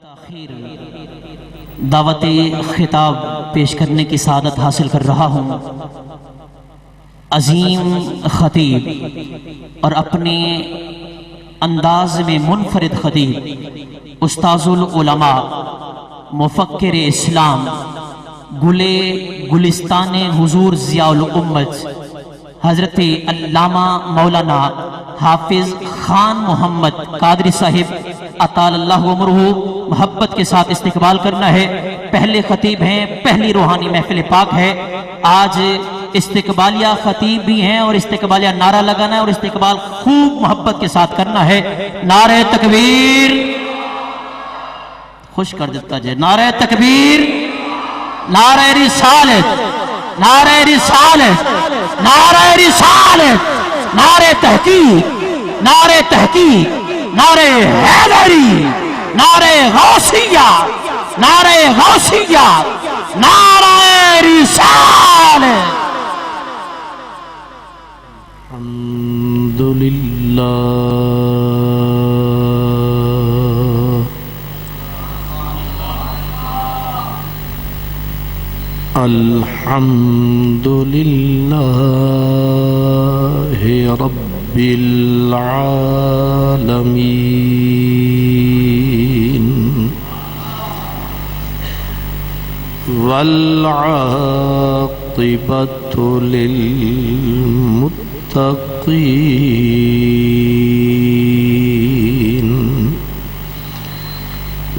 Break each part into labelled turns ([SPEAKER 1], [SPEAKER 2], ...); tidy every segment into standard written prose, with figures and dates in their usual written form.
[SPEAKER 1] تاخیر دعوت خطاب پیش کرنے کی سعادت حاصل کر رہا ہوں عظیم خطیب اور اپنے انداز میں منفرد خطیب استاذ العلماء مفکر اسلام گلستان حضور ضیاء الامت حضرت علامہ مولانا حافظ خان محمد قادری صاحب اطال اللہ عمرہ محبت کے ساتھ استقبال کرنا ہے۔ پہلے خطیب ہیں، پہلی روحانی محفل پاک ہے۔ آج استقبالیہ خطیب بھی ہیں اور استقبالیہ نعرہ لگانا ہے اور استقبال خوب محبت کے ساتھ کرنا ہے۔ نعرہ تکبیر، خوش کر دیتا جائے، نعرہ تکبیر، نعرہ رسالت، نعرہ رسالت، نعرہ رسالت، نعرہ تحقیق، نعرہ تحقیق، نعرہ حیدری، نعرہ غوثیہ، نعرہ غوثیہ، نعرہ رسالت۔
[SPEAKER 2] الحمدللہ الحمدللہ رب العالمین والعاقبۃ للمتقین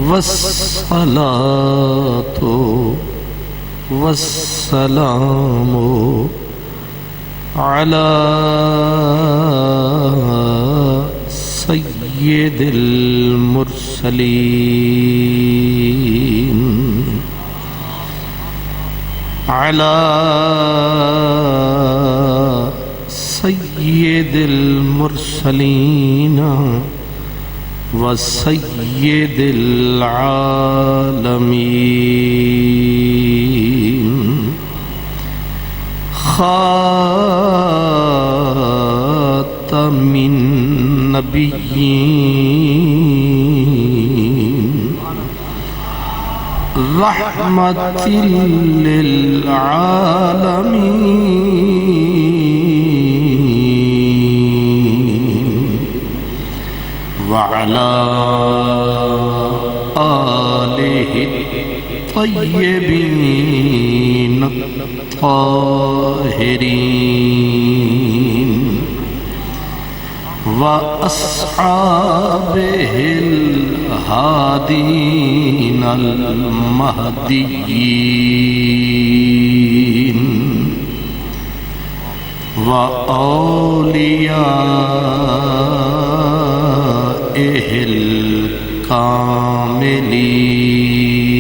[SPEAKER 2] والصلاۃ والسلام علی سید المرسلین علی سید المرسلین وسید العالمین خاتم النبیین رحمت للعالمین وعلی آلہ الطیبین الطاہرین وأصحابه الهادين المهديين وأوليائه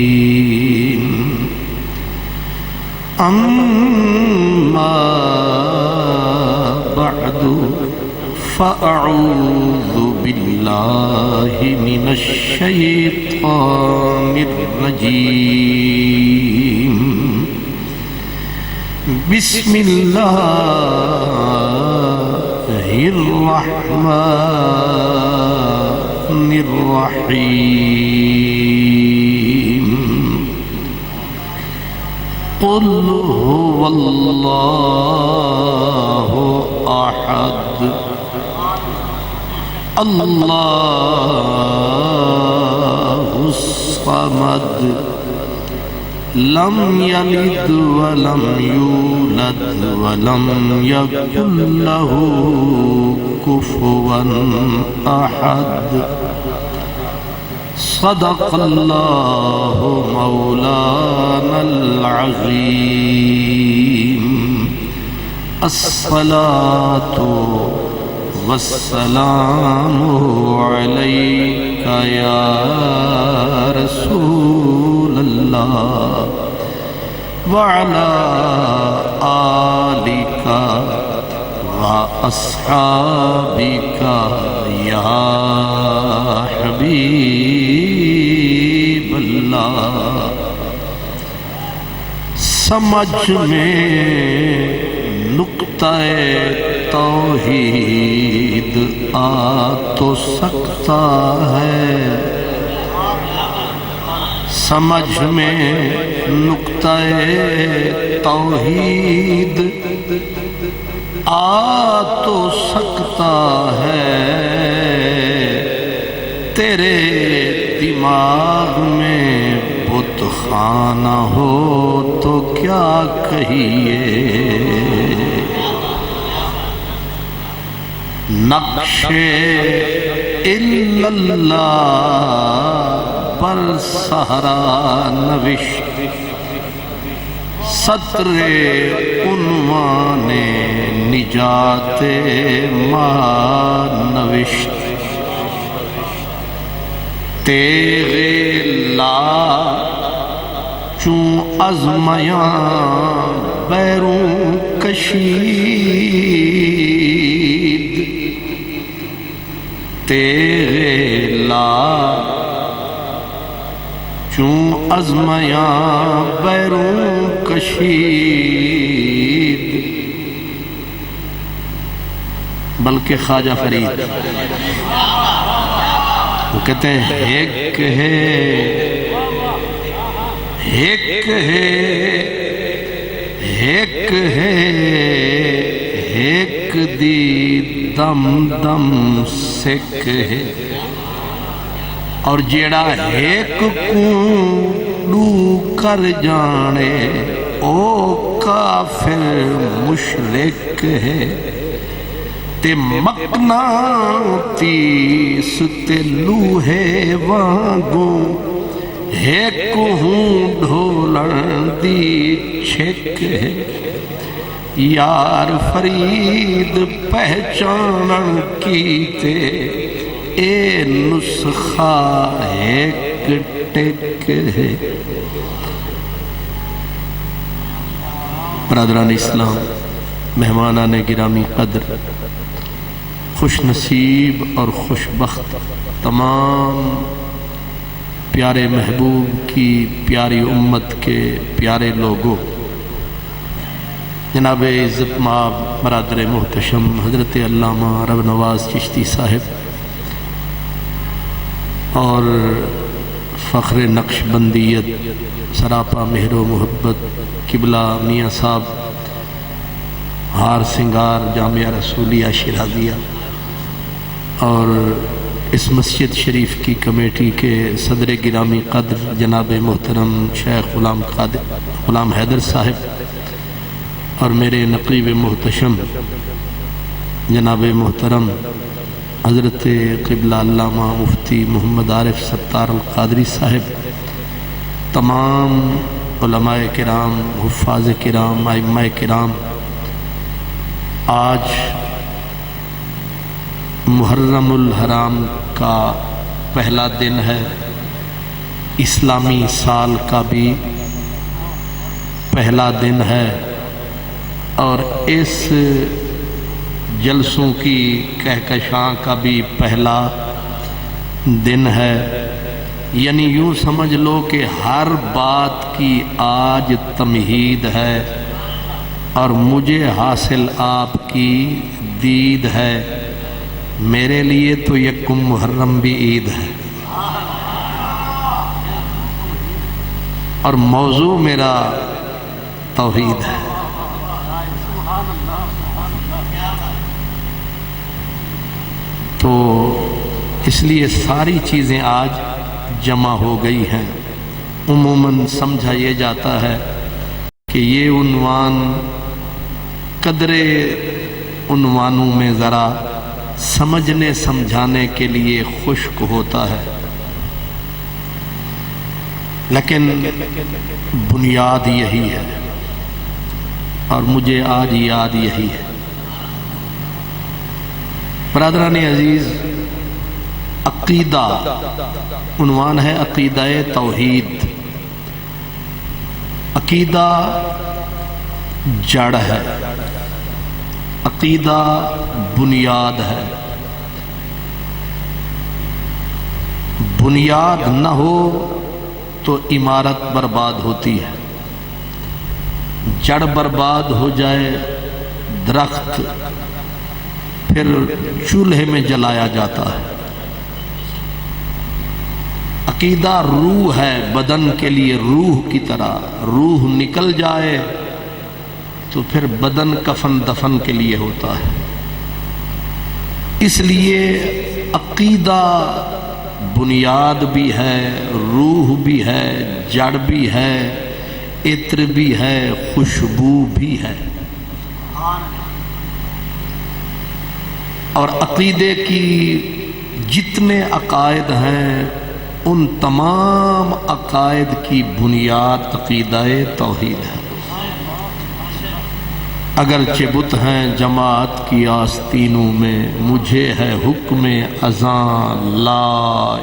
[SPEAKER 2] الكاملين أما بعد فأعوذ بالله من الشيطان الرجيم بسم الله الرحمن الرحيم قل هو الله أحد اللہ الصمد لم یلد ولم یولد ولم یکن له کفوا احد صدق اللہ مولانا العظیم الصلاة والسلام علیک یا رسول اللہ وعلی آلک واصحابک یا حبیب اللہ۔ سمجھ میں نقطہ توحید آ تو سکتا ہے سمجھ میں نقطہ توحید آ تو سکتا ہے، تیرے دماغ میں بت خانہ ہو تو کیا کہیے، نقش الا اللہ پر سہرا نوشت، سطر عنوان نجات ما نوشت، تیغ لا چون ازمیاں بیرون کشید، تیغ لا چون ازمیاں بیرون کشید، بلکہ خواجہ فرید وہ کہتے ہیں ایک ہے ایک ہے ایک ہے ایک دی دم دم سکھ ہے، اور جیڑا ایک کو ڈو کر جانے او کافر مشرک ہے، تے مقنا تیس تے لوہے وانگو ایک ہوں ڈھولن دی چھک ہے، یار فرید پہچانن کیتے اے نسخہ ایک ٹک ہے۔ برادران اسلام، مہمانان گرامی قدر، خوش نصیب اور خوش بخت تمام پیارے محبوب کی پیاری امت کے پیارے لوگوں، جناب عزت مآب برادر محتشم حضرت علامہ رب نواز چشتی صاحب اور فخر نقش بندیت سراپا مہر و محبت قبلہ میاں صاحب ہار سنگار جامعہ رسولیہ شیرازیہ، اور اس مسجد شریف کی کمیٹی کے صدر گرامی قدر جناب محترم شیخ غلام حیدر صاحب، اور میرے نقیب محتشم جناب محترم حضرت قبلہ علامہ مفتی محمد عارف ستار القادری صاحب، تمام علماء کرام، حفاظ کرام، ائمہ کرام، آج محرم الحرام کا پہلا دن ہے، اسلامی سال کا بھی پہلا دن ہے، اور اس جلسوں کی کہکشاں کا بھی پہلا دن ہے، یعنی یوں سمجھ لو کہ ہر بات کی آج تمہید ہے، اور مجھے حاصل آپ کی دید ہے، میرے لیے تو یکم محرم بھی عید ہے، اور موضوع میرا توحید ہے۔ تو اس لیے ساری چیزیں آج جمع ہو گئی ہیں۔ عموماً سمجھا یہ جاتا ہے کہ یہ عنوان قدرے عنوانوں میں ذرا سمجھنے سمجھانے کے لیے خشک ہوتا ہے، لیکن بنیاد یہی ہے، اور مجھے آج یاد یہی ہے۔ برادران عزیز، عقیدہ عنوان ہے، عقیدہ توحید۔ عقیدہ جڑ ہے، عقیدہ بنیاد ہے۔ بنیاد نہ ہو تو عمارت برباد ہوتی ہے، جڑ برباد ہو جائے درخت پھر چولہے میں جلایا جاتا ہے۔ عقیدہ روح ہے، بدن کے لیے روح کی طرح، روح نکل جائے تو پھر بدن کفن دفن کے لیے ہوتا ہے۔ اس لیے عقیدہ بنیاد بھی ہے، روح بھی ہے، جڑ بھی ہے، عطر بھی ہے، خوشبو بھی ہے۔ اور عقیدے کی جتنے عقائد ہیں ان تمام عقائد کی بنیاد عقیدہ توحید ہے۔ اگرچہ بت ہیں جماعت کی آستینوں میں، مجھے ہے حکم اذاں لا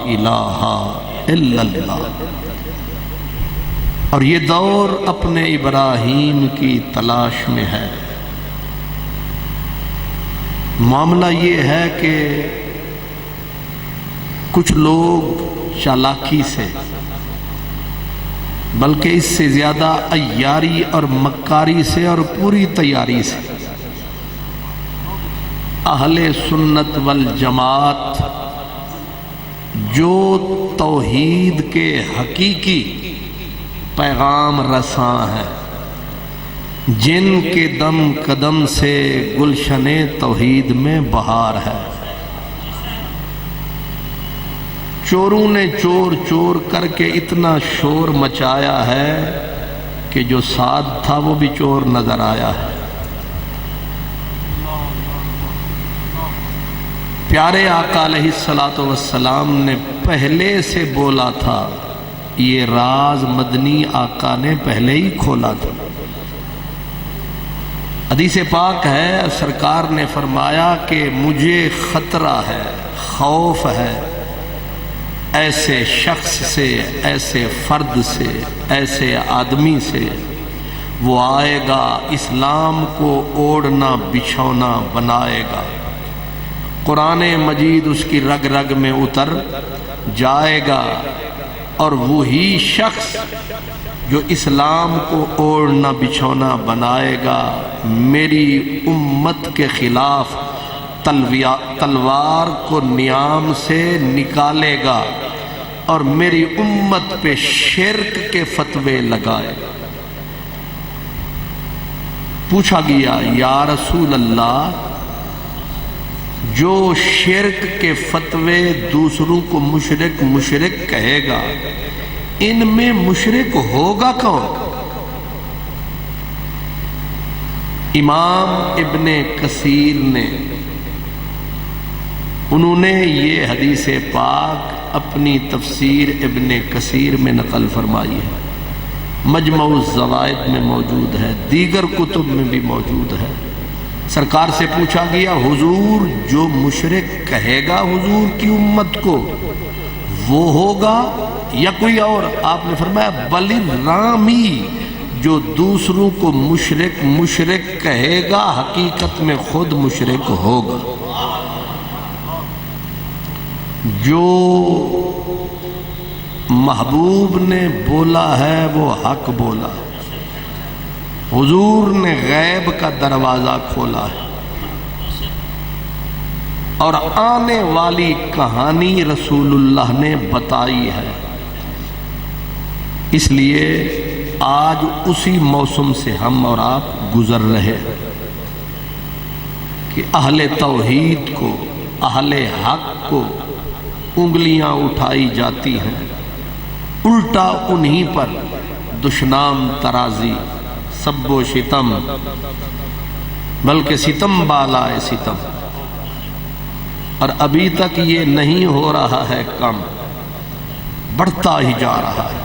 [SPEAKER 2] الہ الا اللہ۔ اور یہ دور اپنے ابراہیم کی تلاش میں ہے۔ معاملہ یہ ہے کہ کچھ لوگ چالاکی سے، بلکہ اس سے زیادہ عیاری اور مکاری سے اور پوری تیاری سے اہل سنت والجماعت جو توحید کے حقیقی پیغام رساں ہیں، جن کے دم قدم سے گلشن توحید میں بہار ہے، چوروں نے چور چور کر کے اتنا شور مچایا ہے کہ جو ساتھ تھا وہ بھی چور نظر آیا ہے۔ پیارے آقا علیہ السلام نے پہلے سے بولا تھا، یہ راز مدنی آقا نے پہلے ہی کھولا تھا۔ حدیث پاک ہے، سرکار نے فرمایا کہ مجھے خطرہ ہے، خوف ہے ایسے شخص سے، ایسے فرد سے، ایسے آدمی سے، وہ آئے گا اسلام کو اوڑھنا بچھونا بنائے گا، قرآن مجید اس کی رگ رگ میں اتر جائے گا، اور وہی شخص جو اسلام کو اوڑھنا بچھونا بنائے گا میری امت کے خلاف تلوار کو نیام سے نکالے گا اور میری امت پہ شرک کے فتوے لگائے گا۔ پوچھا گیا یا رسول اللہ، جو شرک کے فتوے دوسروں کو مشرک مشرک کہے گا، ان میں مشرک ہوگا کون؟ امام ابن کثیر نے، انہوں نے یہ حدیث پاک اپنی تفسیر ابن کثیر میں نقل فرمائی ہے، مجمع الزوائد میں موجود ہے، دیگر کتب میں بھی موجود ہے۔ سرکار سے پوچھا گیا، حضور جو مشرک کہے گا حضور کی امت کو وہ ہوگا یا کوئی اور؟ آپ نے فرمایا بل رامی، جو دوسروں کو مشرک مشرک کہے گا حقیقت میں خود مشرک ہوگا۔ جو محبوب نے بولا ہے وہ حق بولا، حضور نے غیب کا دروازہ کھولا ہے، اور آنے والی کہانی رسول اللہ نے بتائی ہے۔ اس لیے آج اسی موسم سے ہم اور آپ گزر رہے ہیں کہ اہل توحید کو، اہل حق کو انگلیاں اٹھائی جاتی ہیں، الٹا انہی پر دشنام ترازی، سب و شتم، بلکہ ستم بالائے ستم، اور ابھی تک یہ نہیں ہو رہا ہے کم، بڑھتا ہی جا رہا ہے۔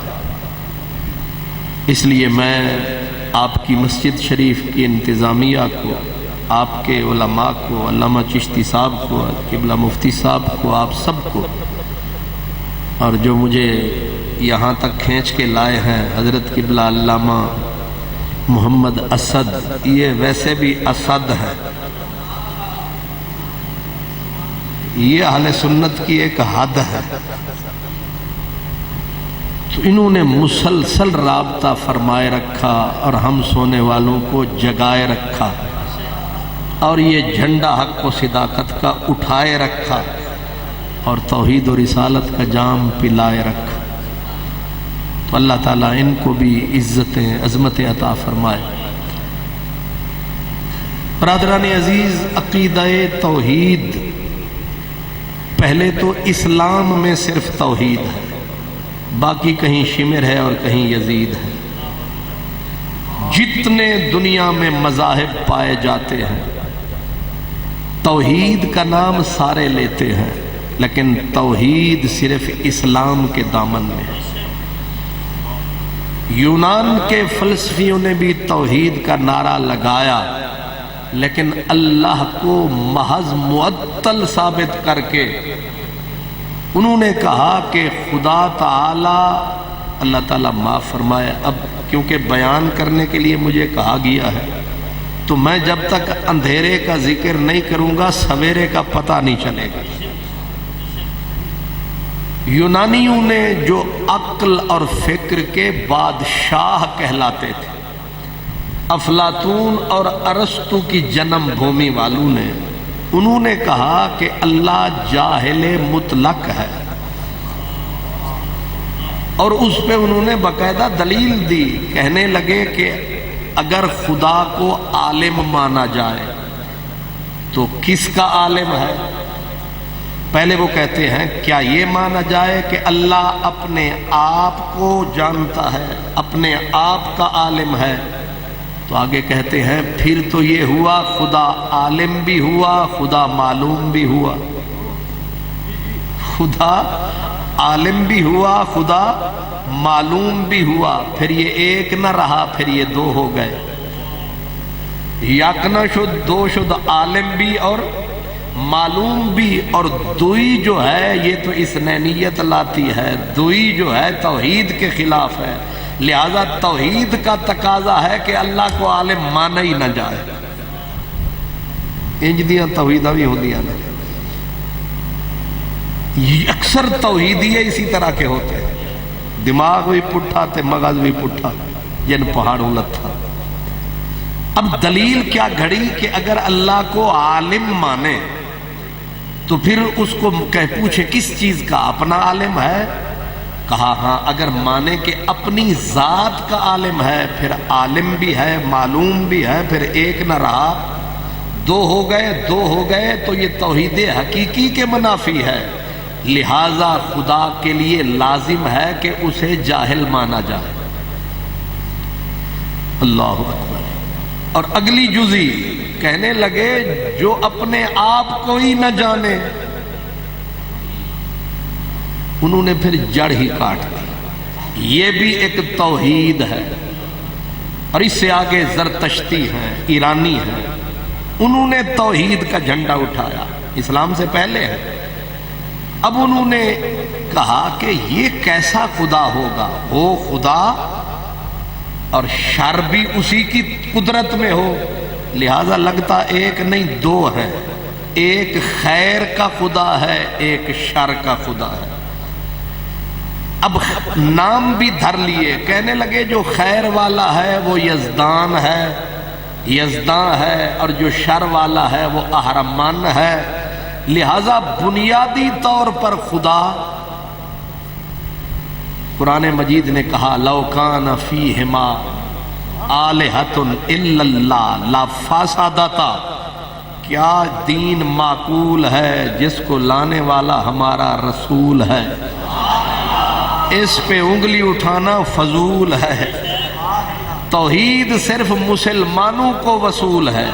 [SPEAKER 2] اس لیے میں آپ کی مسجد شریف کی انتظامیہ کو، آپ کے علماء کو، علامہ چشتی صاحب کو، قبلہ مفتی صاحب کو، آپ سب کو، اور جو مجھے یہاں تک کھینچ کے لائے ہیں حضرت قبلہ علامہ محمد اسد، یہ ویسے بھی اسد ہے، یہ اہل سنت کی ایک حد ہے، تو انہوں نے مسلسل رابطہ فرمائے رکھا اور ہم سونے والوں کو جگائے رکھا، اور یہ جھنڈا حق و صداقت کا اٹھائے رکھا، اور توحید و رسالت کا جام پلائے رکھا۔ اللہ تعالیٰ ان کو بھی عزتیں عظمتیں عطا فرمائے۔ برادران عزیز، عقیدہ توحید، پہلے تو اسلام میں صرف توحید ہے، باقی کہیں شمر ہے اور کہیں یزید ہے۔ جتنے دنیا میں مذاہب پائے جاتے ہیں توحید کا نام سارے لیتے ہیں، لیکن توحید صرف اسلام کے دامن میں ہے۔ یونان کے فلسفیوں نے بھی توحید کا نعرہ لگایا، لیکن اللہ کو محض معطل ثابت کر کے انہوں نے کہا کہ خدا تعالی، اللہ تعالیٰ معاف فرمائے، اب کیونکہ بیان کرنے کے لیے مجھے کہا گیا ہے تو میں جب تک اندھیرے کا ذکر نہیں کروں گا سویرے کا پتہ نہیں چلے گا۔ یونانیوں نے جو عقل اور فکر کے بادشاہ کہلاتے تھے، افلاطون اور ارسطو کی جنم بھومی والوں نے، انہوں نے کہا کہ اللہ جاہل مطلق ہے، اور اس پہ انہوں نے باقاعدہ دلیل دی۔ کہنے لگے کہ اگر خدا کو عالم مانا جائے تو کس کا عالم ہے؟ پہلے وہ کہتے ہیں کیا یہ مانا جائے کہ اللہ اپنے آپ کو جانتا ہے، اپنے آپ کا عالم ہے؟ تو آگے کہتے ہیں پھر تو یہ ہوا خدا عالم بھی ہوا، خدا معلوم بھی ہوا۔ خدا عالم بھی ہوا، خدا معلوم بھی ہوا، پھر یہ ایک نہ رہا، پھر یہ دو ہو گئے۔ یک نہ شد دو شد، عالم بھی اور معلوم بھی، اور دوئی جو ہے یہ تو اثنینیت لاتی ہے، دوئی جو ہے توحید کے خلاف ہے، لہذا توحید کا تقاضا ہے کہ اللہ کو عالم مانا ہی نہ جائے۔ انج دیاں توحیداں بھی ہوندیاں نے، اکثر توحیدیے اسی طرح کے ہوتے ہیں، دماغ بھی پٹھا تے مغز بھی پٹھا، جن پہاڑوں لتھا۔ اب دلیل کیا گھڑی کہ اگر اللہ کو عالم مانے تو پھر اس کو پوچھے کس چیز کا؟ اپنا عالم ہے؟ کہا ہاں، اگر مانے کہ اپنی ذات کا عالم ہے، پھر عالم بھی ہے، معلوم بھی ہے، پھر ایک نہ رہا، دو ہو گئے، دو ہو گئے، تو یہ توحید حقیقی کے منافی ہے، لہذا خدا کے لیے لازم ہے کہ اسے جاہل مانا جائے۔ اللہ اکبر۔ اور اگلی جزی کہنے لگے جو اپنے آپ کو ہی نہ جانے، انہوں نے پھر جڑ ہی کاٹ دی۔ یہ بھی ایک توحید ہے۔ اور اس سے آگے زرتشتی ہیں، ایرانی ہیں، انہوں نے توحید کا جھنڈا اٹھایا، اسلام سے پہلے ہے۔ اب انہوں نے کہا کہ یہ کیسا خدا ہوگا، ہو خدا اور شر بھی اسی کی قدرت میں ہو، لہذا لگتا ایک نہیں دو ہے، ایک خیر کا خدا ہے، ایک شر کا خدا ہے۔ اب نام بھی دھر لیے، کہنے لگے جو خیر والا ہے وہ یزدان ہے، یزدان ہے، اور جو شر والا ہے وہ اہرمان ہے، لہذا بنیادی طور پر خدا، قرآن مجید نے کہا لو کان فیہما آلہۃ الا اللہ لفسدتا، کیا دین معقول ہے جس کو لانے والا ہمارا رسول ہے، اس پہ انگلی اٹھانا فضول ہے، توحید صرف مسلمانوں کو وصول ہے،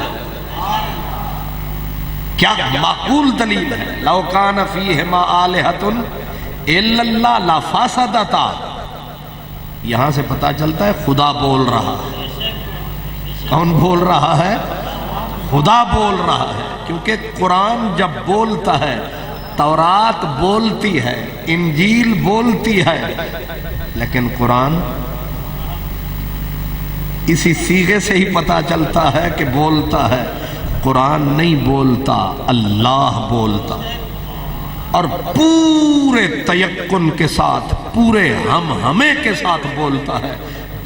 [SPEAKER 2] کیا معقول دلیل ہے؟ لو کان فیہما آلہۃ الا اللہ لفسدتا، یہاں سے پتا چلتا ہے خدا بول رہا ہے۔ کون بول رہا ہے؟ خدا بول رہا ہے، کیونکہ قرآن جب بولتا ہے، تورات بولتی ہے، انجیل بولتی ہے، لیکن قرآن اسی صیغے سے ہی پتا چلتا ہے کہ بولتا ہے۔ قرآن نہیں بولتا، اللہ بولتا، اور پورے تیقن کے ساتھ، پورے ہمیں کے ساتھ بولتا ہے۔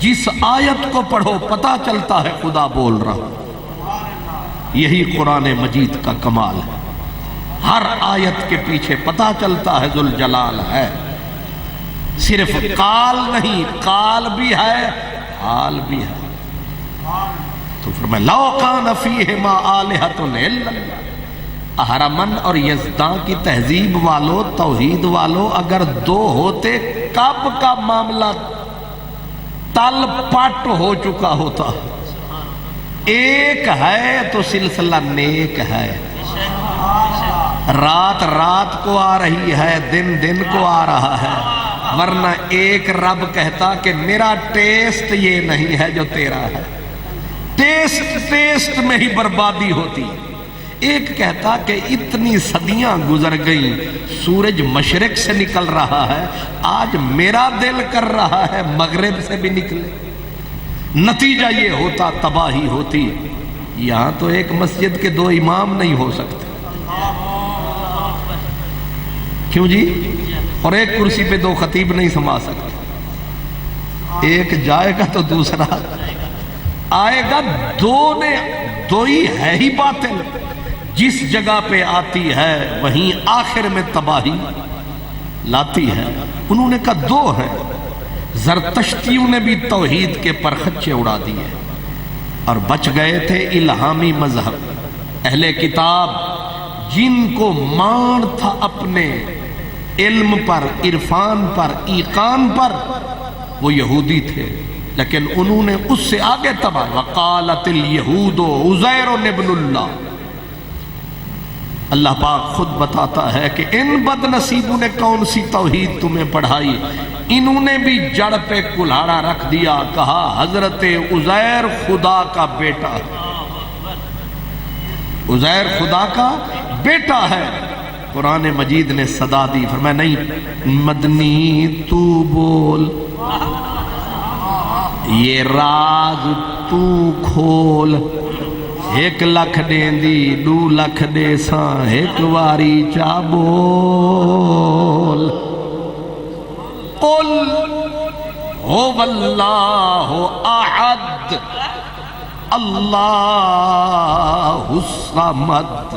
[SPEAKER 2] جس آیت کو پڑھو پتا چلتا ہے خدا بول رہا۔ یہی قرآن مجید کا کمال ہے، ہر آیت کے پیچھے پتا چلتا ہے ذوالجلال ہے۔ صرف قال نہیں، قال بھی ہے، حال بھی ہے۔ تو فرمایا لو کان فیہما آلہۃ الا اللہ، اہرمن اور یزداں کی تہذیب والو، توحید والو، اگر دو ہوتے کب کا معاملہ تل پٹ ہو چکا ہوتا۔ ایک ہے تو سلسلہ نیک ہے، رات رات کو آ رہی ہے، دن دن کو آ رہا ہے، ورنہ ایک رب کہتا کہ میرا ٹیسٹ یہ نہیں ہے جو تیرا ہے، ٹیسٹ میں ہی بربادی ہوتی۔ ایک کہتا کہ اتنی صدیاں گزر گئیں، سورج مشرق سے نکل رہا ہے، آج میرا دل کر رہا ہے مغرب سے بھی نکلے، نتیجہ یہ ہوتا تباہی ہوتی۔ یہاں تو ایک مسجد کے دو امام نہیں ہو سکتے، کیوں جی؟ اور ایک کرسی پہ دو خطیب نہیں سما سکتے، ایک جائے گا تو دوسرا آئے گا، دو ہی ہے ہی باطل، جس جگہ پہ آتی ہے وہیں آخر میں تباہی لاتی ہے۔ انہوں نے کہا دو ہیں، زرتشتیوں نے بھی توحید کے پرخچے اڑا دیے اور بچ گئے تھے الہامی مذہب، اہل کتاب جن کو مان تھا اپنے علم پر، عرفان پر، ایقان پر، وہ یہودی تھے، لیکن انہوں نے اس سے آگے تباہ۔ وقالت الیہود عزیر ابن اللہ، اللہ پاک خود بتاتا ہے کہ ان بد نصیبوں نے کون سی توحید تمہیں پڑھائی، انہوں نے بھی جڑ پہ کلہاڑا رکھ دیا، کہا حضرت عزیر خدا کا بیٹا ہے، عزیر خدا کا بیٹا ہے۔ قرآن مجید نے صدا دی، فرمایا نہیں مدنی تو بول، یہ راز تو کھول، 1 لکھ دین دی 2 لکھ دے ساں، ایک واری چا بول۔ قل هو اللہ احد اللہ الصمد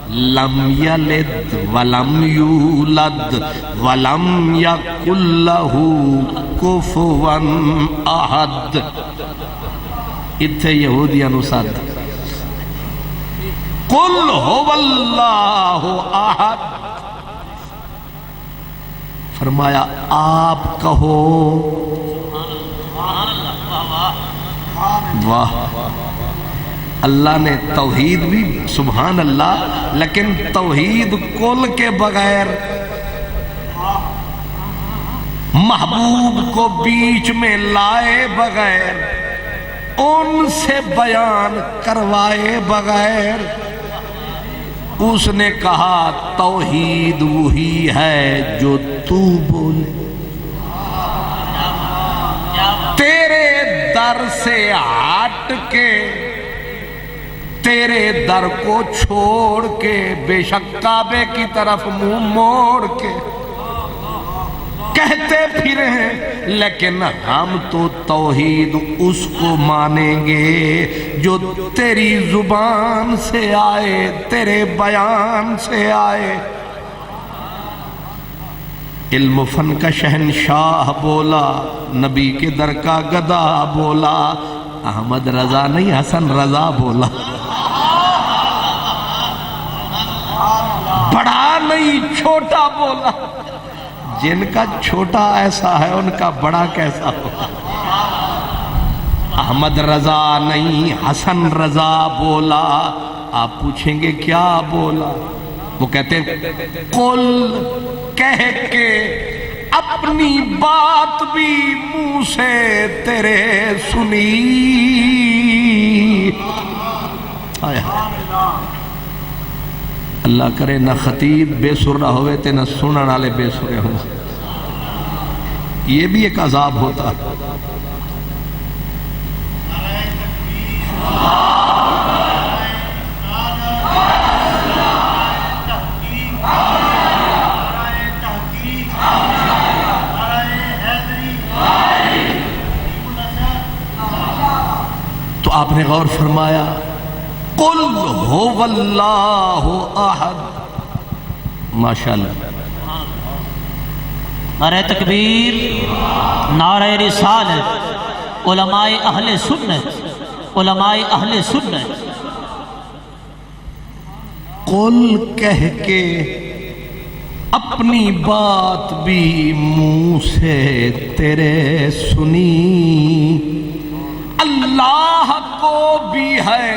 [SPEAKER 2] لم یلد ولم یولد ولم یکن لہ کفوا احد۔ اتھے یہودیاں نو ساتھ قل هو اللہ احد، فرمایا آپ کہو، واہ، اللہ نے توحید بھی، سبحان اللہ، لیکن توحید کل کے بغیر، محبوب کو بیچ میں لائے بغیر، ان سے بیان کروائے بغیر، اس نے کہا توحید وہی ہے جو تو بول، تیرے در سے ہٹ کے، تیرے در کو چھوڑ کے، بے شک کعبے کی طرف منہ موڑ کے کہتے پھرے ہیں، لیکن ہم تو توحید اس کو مانیں گے جو تیری زبان سے آئے، تیرے بیان سے آئے۔ علم و فن کا شہنشاہ بولا، نبی کے در کا گدا بولا، احمد رضا نہیں حسن رضا بولا، بڑا نہیں چھوٹا بولا، جن کا چھوٹا ایسا ہے ان کا بڑا کیسا ہوگا۔ احمد رضا نہیں حسن رضا بولا۔ آپ پوچھیں گے کیا بولا؟ وہ کہتے ہیں قل، کہہ کے اپنی بات بھی منہ سے تیرے سنی۔ اللہ کرے نہ خطیب بے سر نہ ہوئے تے نہ سنن والے بے سرے ہوں، یہ بھی ایک عذاب ہوتا۔ تو آپ نے غور فرمایا قل هو اللہ احد، ماشاءاللہ،
[SPEAKER 1] نعرہ تکبیر، نعرہ رسالت، علماء اہل سنت، علماء اہل سنت۔
[SPEAKER 2] قل کہہ کے اپنی بات بھی منہ سے تیرے سنی، اللہ کو بھی ہے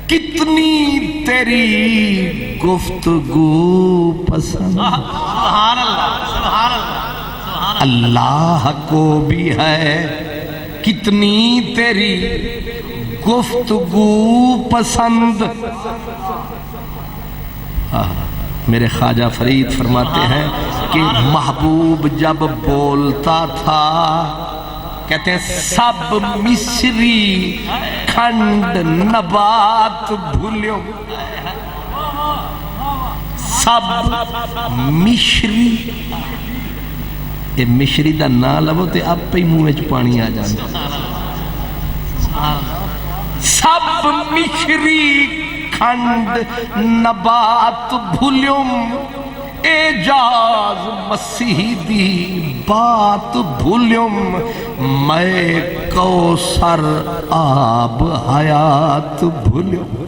[SPEAKER 2] کتنی تیری گفتگو پسند،
[SPEAKER 1] سبحان اللہ، سبحان اللہ،
[SPEAKER 2] اللہ کو بھی ہے کتنی تیری گفتگو پسند۔ میرے خواجہ فرید فرماتے ہیں کہ محبوب جب بولتا تھا، کہتے ہیں سب مصری کھنڈ نبات بھولیو، سب مشری، یہ مشری دا نا لو تے اب پہ منہ وچ پانی آ جاتا، سب مشری کھنڈ نبات بھولیوم، اعجاز مسیح دی بات بھولیوم، میں کوثر آب حیات بھولیوم۔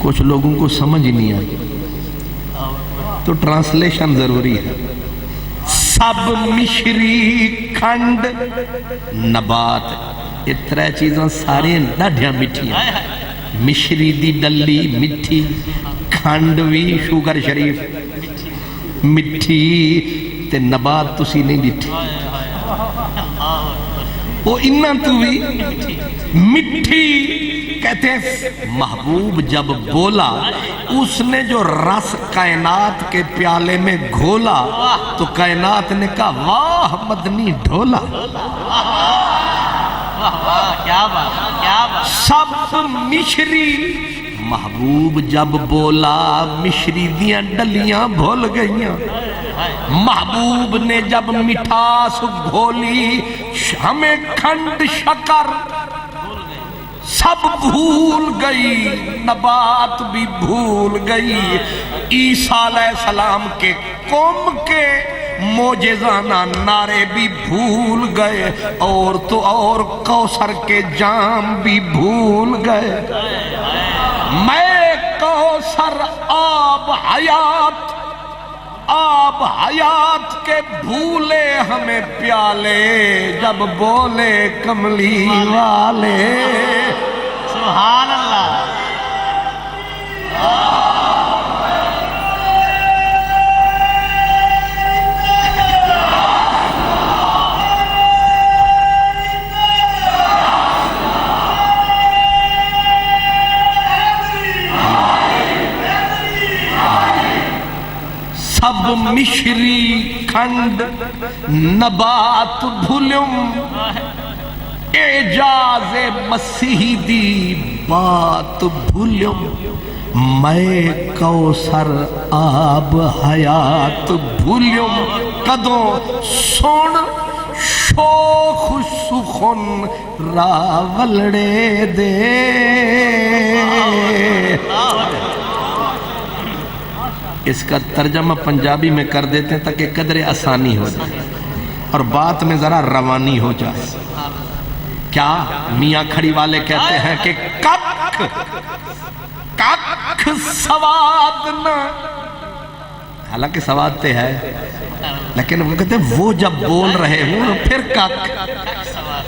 [SPEAKER 2] کچھ لوگوں کو سمجھ ہی نہیں آئی تو ٹرانسلیشن ضروری ہے۔ سب مشری کھنڈ نبات، یہ ترے چیزاں سارے ڈاڈھیاں مٹھیاں، مشری دی ڈلی مٹھی، کھنڈ بھی شوگر شریف مٹھی، تے نبات تسی نہیں ڈٹھی، وہ انہاں تو بھی مٹھی۔ کہتے ہیں محبوب جب بولا، اس نے جو رس کائنات کے پیالے میں گھولا تو کائنات نے کہا واہ مدنی ڈھولا،
[SPEAKER 1] کیا بات، کیا بات۔
[SPEAKER 2] سب مشری، محبوب جب بولا مشری دیاں ڈلیاں بھول گئیاں، محبوب نے جب مٹھاس گھولی ہمیں کھنڈ شکر سب بھول گئی، نبات بھی بھول گئی، عیسیٰ علیہ السلام کے قوم کے معجزانہ نعرے بھی بھول گئے، اور تو اور کوثر کے جام بھی بھول گئے۔ میں کوثر آب حیات، آب حیات کے بھولے ہمیں پیالے، جب بولے کملی والے،
[SPEAKER 1] سبحان اللہ۔
[SPEAKER 2] سب مشری کھنڈ نبات بھولم، اعجاز مسیح دی بات بھولم، میں کوثر آب حیات بھولم، کدوں سن شوخ سخن راولڑے دے۔ اس کا ترجمہ پنجابی میں کر دیتے ہیں تاکہ قدر آسانی ہو جائے اور بات میں ذرا روانی ہو جائے۔ کیا میاں کھڑی والے کہتے ہیں کہ کک کک سواد نہ، حالانکہ سواد تے ہے لیکن وہ کہتے ہیں وہ جب بول رہے ہوں پھر کک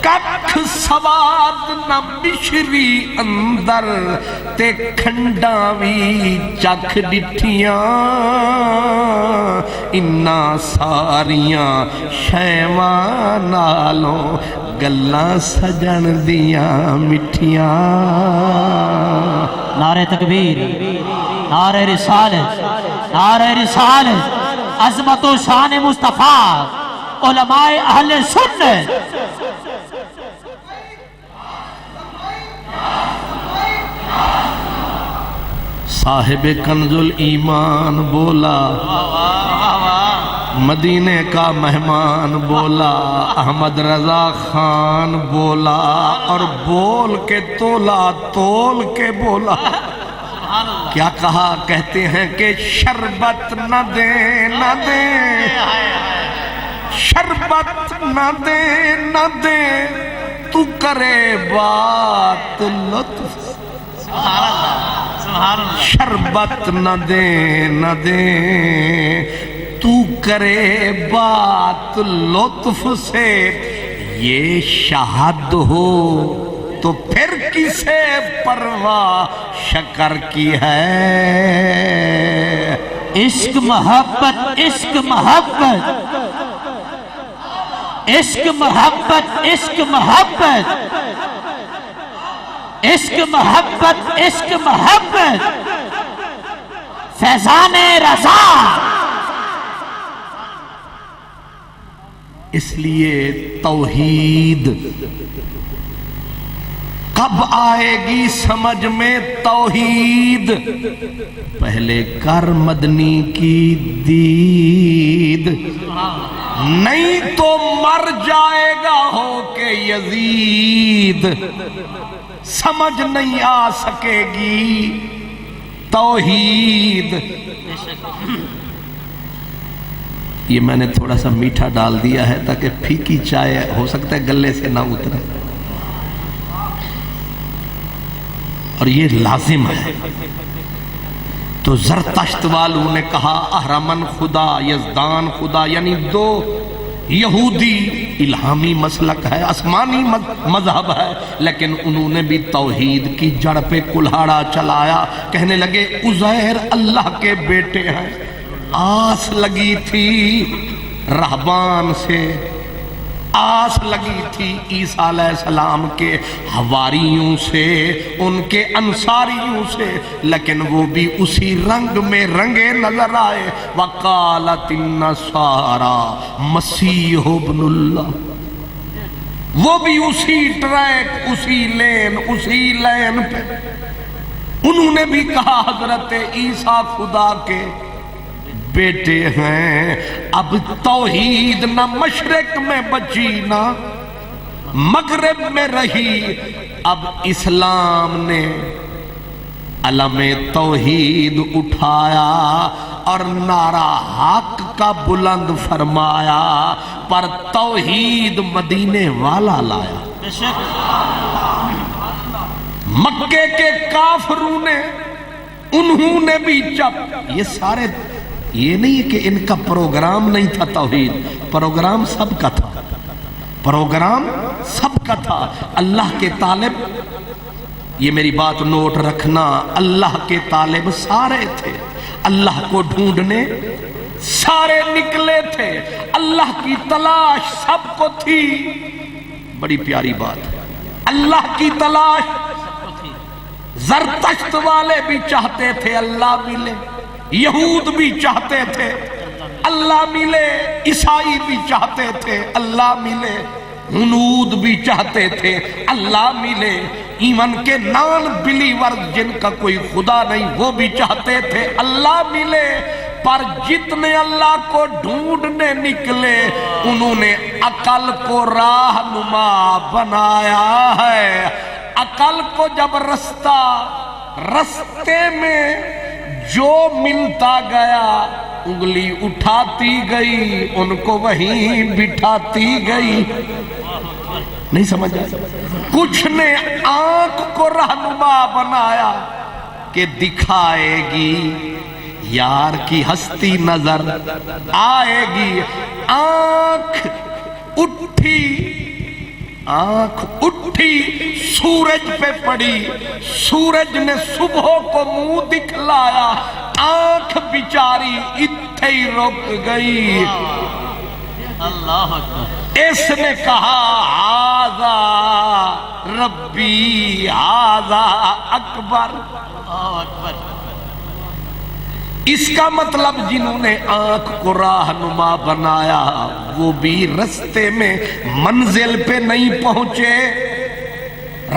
[SPEAKER 2] کک سواد نہ مشری اندر تے کھنڈاوی چکھ ڈٹھیاں، انہا ساریاں شیواں نالوں گلاں سجن دیاں مٹھیاں۔
[SPEAKER 1] نعرہ تکبیر، نعرہ رسالت، نعرہ رسالت، عظمت و شان مصطفیٰ، علماء اہل سنت۔
[SPEAKER 2] صاحب کنز الایمان بولا، مدینے کا مہمان بولا، احمد رضا خان بولا، اور بول کے تولا تول کے بولا۔ کیا کہا کہتے ہیں کہ شربت نہ دے نہ دے، شربت نہ دے نہ دے، تو کرے بات لطف، شربت نہ دے نہ دے، تو کرے بات لطف سے، یہ شہد ہو تو پھر کسے پرواہ شکر کی ہے۔
[SPEAKER 1] عشق محبت عشق محبت عشق محبت عشق محبت عشق محبت عشق محبت فیضان رضا۔
[SPEAKER 2] اس لیے توحید کب آئے گی سمجھ میں توحید؟ پہلے کر مدنی کی دید، نہیں تو مر جائے گا ہو کے یزید، سمجھ نہیں آ سکے گی توحید۔ یہ میں نے تھوڑا سا میٹھا ڈال دیا ہے تاکہ پھیکی چائے ہو سکتا ہے گلے سے نہ اترے، اور یہ لازم ہے۔ تو زرتشت والوں نے کہا اہرمن خدا یزدان خدا، یعنی دو یہودی الہامی مسلک ہے، آسمانی مذہب ہے، لیکن انہوں نے بھی توحید کی جڑ پہ کلہاڑا چلایا، کہنے لگے عزیر اللہ کے بیٹے ہیں۔ آس لگی تھی رہبان سے، آس لگی تھی عیسیٰ علیہ السلام کے حواریوں سے، ان کے انصاریوں سے، لیکن وہ بھی اسی رنگ میں رنگے نظر آئے۔ وقالت النصارى مسیح ابن اللہ، وہ بھی اسی ٹریک اسی لین پہ انہوں نے بھی کہا حضرت عیسیٰ خدا کے بیٹے ہیں۔ اب توحید نہ مشرق میں بچی نہ مغرب میں رہی، اب اسلام نے علم توحید اٹھایا اور نعرہ حق کا بلند فرمایا، پر توحید مدینے والا لایا۔ مکے کے کافروں نے، انہوں نے بھی چپ، یہ سارے، یہ نہیں کہ ان کا پروگرام نہیں تھا توحید، پروگرام سب کا تھا، پروگرام سب کا تھا۔ اللہ کے طالب، یہ میری بات نوٹ رکھنا، اللہ کے طالب سارے تھے، اللہ کو ڈھونڈنے سارے نکلے تھے، اللہ کی تلاش سب کو تھی۔ بڑی پیاری بات ہے، اللہ کی تلاش۔ زرتشت والے بھی چاہتے تھے اللہ ملے، یہود بھی چاہتے تھے اللہ ملے، عیسائی بھی چاہتے تھے اللہ ملے، ہنود بھی چاہتے تھے اللہ ملے، ایمن کے نان بلیور جن کا کوئی خدا نہیں وہ بھی چاہتے تھے اللہ ملے۔ پر جتنے اللہ کو ڈھونڈنے نکلے، انہوں نے عقل کو راہنما بنایا ہے۔ عقل کو جب رستے میں جو ملتا گیا، انگلی اٹھاتی گئی، ان کو وہیں بٹھاتی گئی۔ نہیں سمجھ آئی؟ کچھ نے آنکھ کو رہنما بنایا کہ دکھائے گی یار کی ہستی نظر آئے گی۔ آنکھ اٹھی سورج پہ پڑی، سورج نے صبح کو منہ دکھلایا، آنکھ بیچاری اتھے ہی رک گئی۔
[SPEAKER 1] اللہ اکبر۔
[SPEAKER 2] اس نے کہا ہاذا ربی ہاذا اکبر۔
[SPEAKER 1] اللہ اکبر۔
[SPEAKER 2] اس کا مطلب جنہوں نے آنکھ کو راہنما بنایا وہ بھی رستے میں منزل پہ نہیں پہنچے،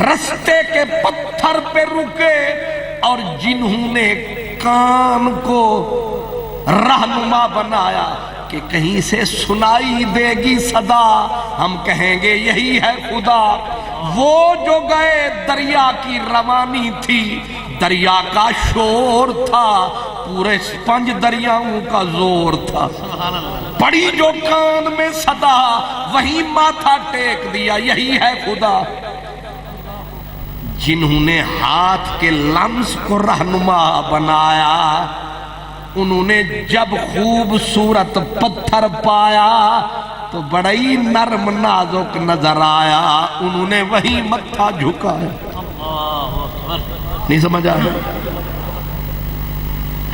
[SPEAKER 2] رستے کے پتھر پہ رکے، اور جنہوں نے کان کو رہنما بنایا کہ کہیں سے سنائی دے گی صدا، ہم کہیں گے یہی ہے خدا، وہ جو گئے دریا کی روانی تھی، دریا کا شور تھا، پورے 5 دریاؤں کا زور تھا، پڑی جو کان میں صدا وہی ماتھا ٹیک دیا، یہی ہے خدا۔ جنہوں نے ہاتھ کے لمس کو رہنما بنایا، انہوں نے جب خوبصورت پتھر پایا تو بڑا ہی نرم نازک نظر آیا، انہوں نے وہی متھا جھکایا۔ نہیں سمجھ آیا؟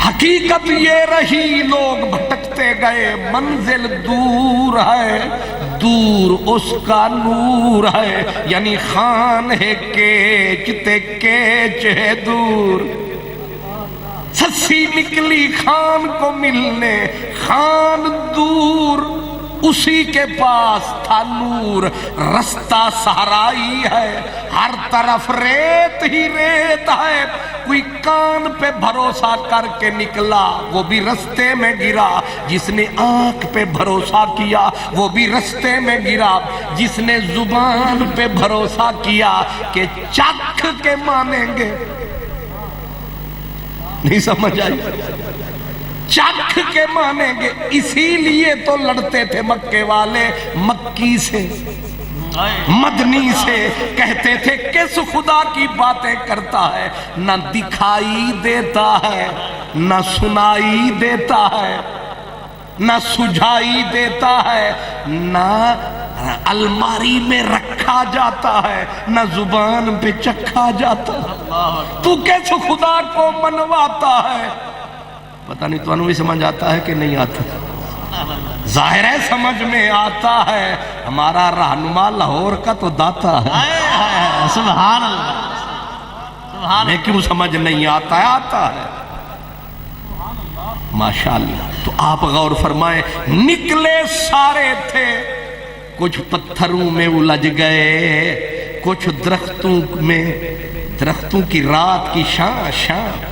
[SPEAKER 2] حقیقت یہ رہی، لوگ بھٹکتے گئے، منزل دور ہے، دور اس کا نور ہے، یعنی خان ہے کیچتے کیچ ہے دور۔ سسی نکلی خان کو ملنے، خان دور، اسی کے پاس تھا نور۔ رستہ صحرائی ہے، ہر طرف ریت ہی ریت ہے، کوئی کان پہ بھروسہ کر کے نکلا وہ بھی رستے میں گرا، جس نے آنکھ پہ بھروسہ کیا وہ بھی رستے میں گرا، جس نے زبان پہ بھروسہ کیا کہ چکھ کے مانیں گے، نہیں سمجھ آئی، چکھ کے مانیں گے، اسی لیے تو لڑتے تھے مکے والے مکی سے، مدنی سے، کہتے تھے کس خدا کی باتیں کرتا ہے، نہ دکھائی دیتا ہے، نہ سنائی دیتا ہے، نہ سجھائی دیتا ہے، نہ الماری میں رکھا جاتا ہے، نہ زبان پہ چکھا جاتا ہے، تو کیسے خدا کو منواتا ہے؟ پتہ نہیں تو انہوں بھی سمجھ آتا ہے کہ نہیں آتا؟ ظاہر ہے سمجھ میں آتا ہے، ہمارا رہنما لاہور کا تو داتا ہے،
[SPEAKER 1] سبحان اللہ،
[SPEAKER 2] ہمیں کیوں سمجھ نہیں آتا ہے؟ آتا ہے، ماشاءاللہ۔ تو آپ غور فرمائیں، نکلے سارے تھے، کچھ پتھروں میں الجھ گئے، کچھ درختوں میں، درختوں کی رات کی شان شان،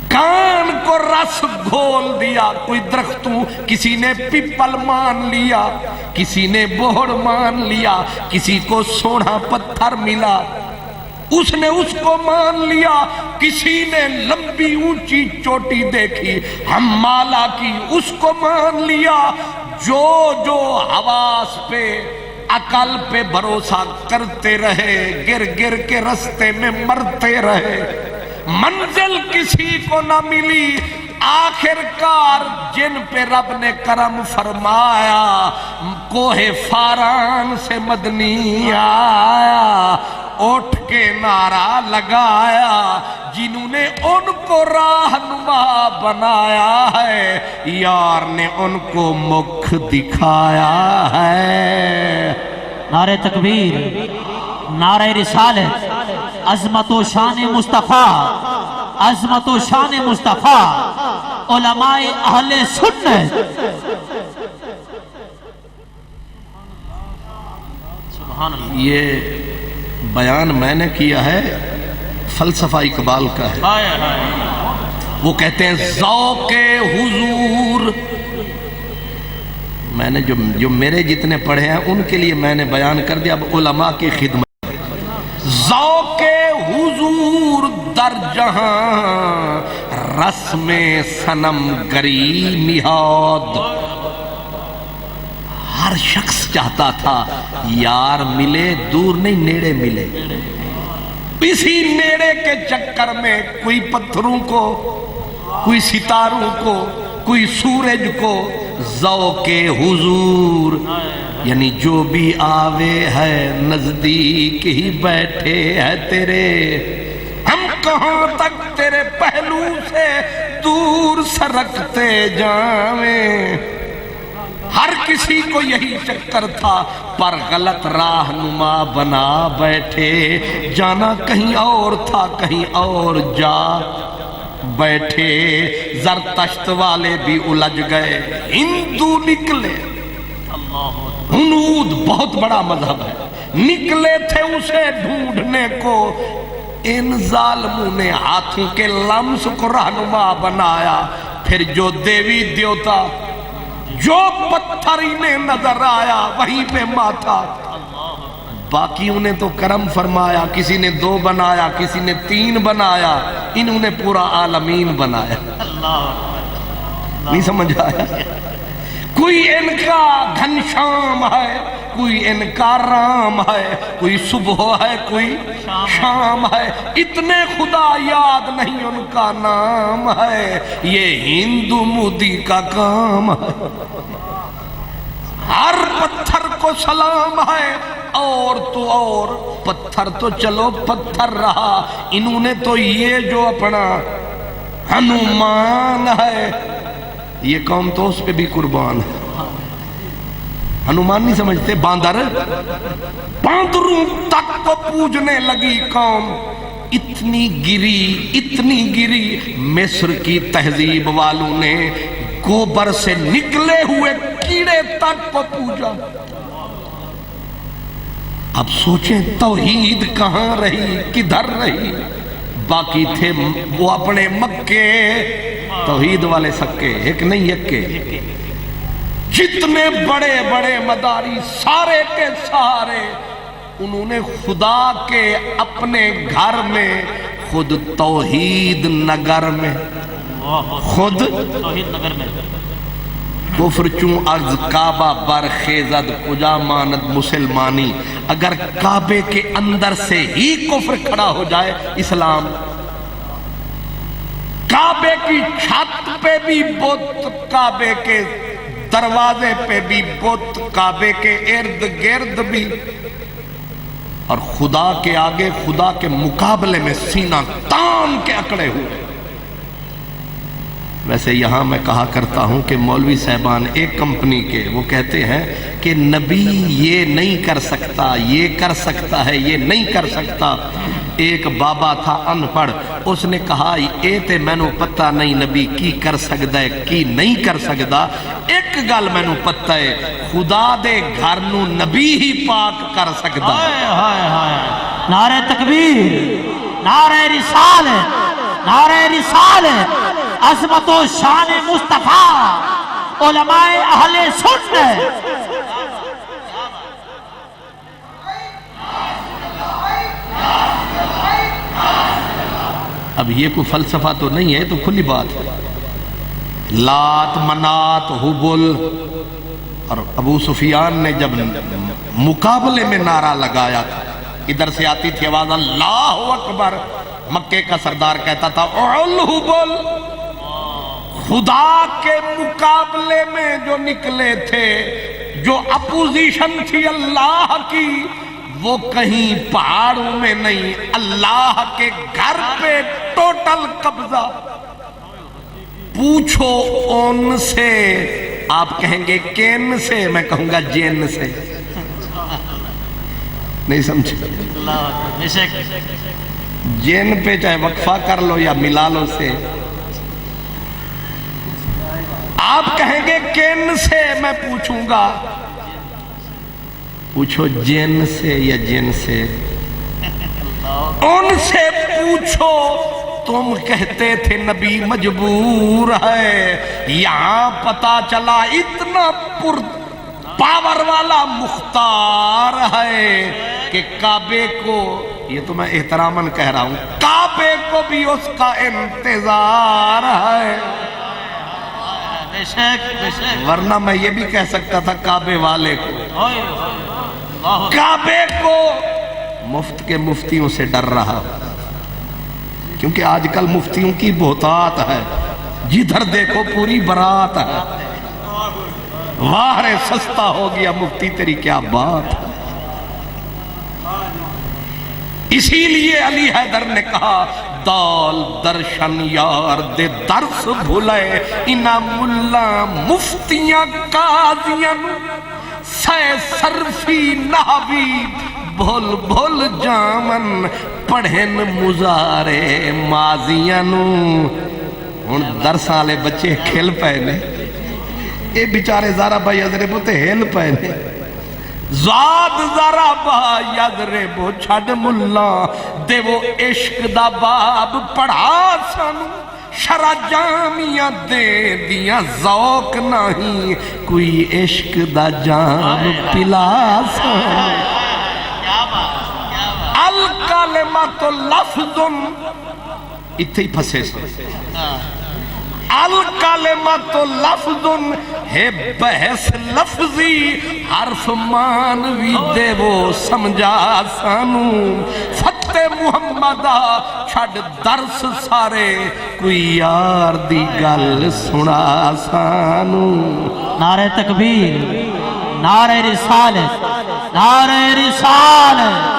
[SPEAKER 2] کان کو رس گھول دیا، کوئی درختوں، کسی نے پیپل مان لیا، کسی نے بوڑ مان لیا، کسی کو سونا پتھر ملا، اس نے اس کو مان لیا، کسی نے لمبی اونچی چوٹی دیکھی ہم مالا کی، اس کو مان لیا، جو جو حواس پہ عقل پہ بھروسہ کرتے رہے، گر گر کے رستے میں مرتے رہے، منزل کسی کو نہ ملی، آخر کار جن پہ رب نے کرم فرمایا، کوہ فاران سے مدنی آیا، اٹھ کے نعرہ لگایا، جنہوں نے ان کو رہنما بنایا ہے، یار نے ان کو مکھ دکھایا ہے۔
[SPEAKER 1] نعرہ تکبیر، نعرہ رسالت، عظمت و شان مصطفیٰ، عظمت و شان مصطفیٰ، علماء اہل سنت،
[SPEAKER 2] یہ بیان میں نے کیا ہے، فلسفہ اقبال کا ہے، وہ کہتے ہیں ذوق حضور، میں نے جو میرے جتنے پڑھے ہیں ان کے لیے میں نے بیان کر دیا، اب علماء کی خدمت، ذوق حضور در جہاں، رسم صنم گری نہاد، ہر شخص چاہتا تھا یار ملے، دور نہیں نیڑے ملے، اسی نیڑے کے چکر میں کوئی پتھروں کو، کوئی ستاروں کو، کوئی سورج کو، ذوق حضور، یعنی جو بھی آوے ہے نزدیک ہی بیٹھے ہے تیرے، ہم کہاں تک تیرے پہلو سے دور سرکتے جاویں، ہر کسی کو یہی چکر تھا، پر غلط رہنما بنا بیٹھے، جانا کہیں اور تھا، کہیں اور جا بیٹھے، زرتشت والے بھی الجھ گئے، ہندو نکلے، ہنود بہت بڑا مذہب ہے، نکلے تھے اسے ڈھونڈنے کو، ان ظالموں نے ہاتھوں کے لمس کو رہنما بنایا، پھر جو دیوی دیوتا، جو پتھر انہیں نظر آیا وہیں پہ ماتھا باقیوں نے تو کرم فرمایا، کسی نے 2 بنایا، کسی نے 3 بنایا، انہوں نے پورا عالمین بنایا۔ نہیں سمجھ آیا؟ کوئی ان کا گھنشام ہے، کوئی ان کا رام ہے، کوئی صبح ہے، کوئی شام ہے، اتنے خدا یاد نہیں ان کا نام ہے، یہ ہندو مودی کا کام ہے۔ ہر پتھر کو سلام ہے، اور تو اور پتھر تو چلو پتھر رہا، انہوں نے تو یہ جو اپنا ہنومان ہے، یہ قوم تو اس پہ بھی قربان ہے۔ ہنومان نہیں سمجھتے؟ باندروں تک کو پوجنے لگی قوم، اتنی گری مصر کی تہذیب والوں نے گوبر سے نکلے ہوئے کیڑے تک کو پوجا۔ اب سوچیں توحید کہاں رہی، کدھر رہی؟ باقی تھے وہ اپنے مکے، توحید والے سکے، ایک نہیں یکے، جتنے بڑے بڑے مداری سارے کے سارے، انہوں نے خدا کے اپنے گھر میں خود توحید نگر میں، خود توحید نگر میں کفر چوں از کعبہ برخیزد کجا ماند مسلمانی۔ اگر کعبے کے اندر سے ہی کفر کھڑا ہو جائے، اسلام کعبے کی چھت پہ بھی بت، کعبے کے دروازے پہ بھی بت، کعبے کے ارد گرد بھی، اور خدا کے آگے، خدا کے مقابلے میں سینہ تان کے اکڑے ہوئے۔ ویسے یہاں میں کہا کرتا ہوں کہ مولوی صاحبان ایک کمپنی کے، وہ کہتے ہیں کہ نبی یہ نہیں کر سکتا، یہ کر سکتا ہے، یہ نہیں کر سکتا۔ ایک بابا تھا ان پڑھ، اس نے کہا اے تے مینوں پتہ نہیں نبی کی کر سکتا ہے کی نہیں کر سکتا، ایک گل مینوں پتہ ہے، خدا دے گھر نو نبی ہی پاک کر سکتا۔
[SPEAKER 1] نعرہ تکبیر، نعرہ رسالت، نعرہ رسالت، عظمت و شان مصطفیٰ، علماء اہل سنت۔
[SPEAKER 2] اب یہ کوئی فلسفہ تو نہیں ہے، تو کھلی بات ہے۔ لات منات حبل، اور ابو سفیان نے جب مقابلے میں نعرہ لگایا تھا، ادھر سے آتی تھی آواز اللہ اکبر، مکے کا سردار کہتا تھا اعل حبل۔ خدا کے مقابلے میں جو نکلے تھے، جو اپوزیشن تھی اللہ کی، وہ کہیں پہاڑوں میں نہیں، اللہ کے گھر پہ ٹوٹل قبضہ۔ پوچھو ان سے، آپ کہیں گے کین سے، میں کہوں گا جین سے۔ نہیں سمجھے؟ جین پہ چاہے وقفہ کر لو یا ملا لو سے، آپ کہیں گے کین سے، میں پوچھوں گا پوچھو جن سے یا جن سے، ان سے پوچھو۔ تم کہتے تھے نبی مجبور ہے، یہاں پتا چلا اتنا پر پاور والا مختار ہے کہ کعبے کو، یہ تو میں احتراماً کہہ رہا ہوں، کعبے کو بھی اس کا انتظار ہے۔ ورنہ میں یہ بھی کہہ سکتا تھا کعبے والے کو، کعبے کو مفت کے مفتیوں سے ڈر رہا، کیونکہ آج کل مفتیوں کی بہتات ہے، جدھر دیکھو پوری برات ہے۔ واہ رے سستا ہو گیا مفتی، تیری کیا بات ہے۔ اسی لیے علی حیدر نے کہا دال درشن یار دے درس بھولے، انہا ملا مفتیاں قاضیاں سے صرفی نحوی بھول بھول جامن پڑھن مزارے ماضیاں نو۔ ان درس آلے بچے کھل پہنے، اے بیچارے زارا بھائی ادھرے بوتے ہل پہنے، زاد زارا بھائی ادھرے بو چھڑ ملا دے وہ عشق دا باب پڑھا سانو، شرع جامیاں دے دیاں ذوق نہیں، کوئی عشق دا جام پلا سانو۔ الکلمۃ لفظ اتھے ہی پھنسے سے الکلمۃ لفظ ہے بحث لفظی حرف مانوی دے وہ سمجھا سانو فتح محمدہ چھڑ درس سارے کوئی یار دی گل سنا سانو
[SPEAKER 1] نعرہ تکبیر، نعرہ رسالت، نعرہ رسالت۔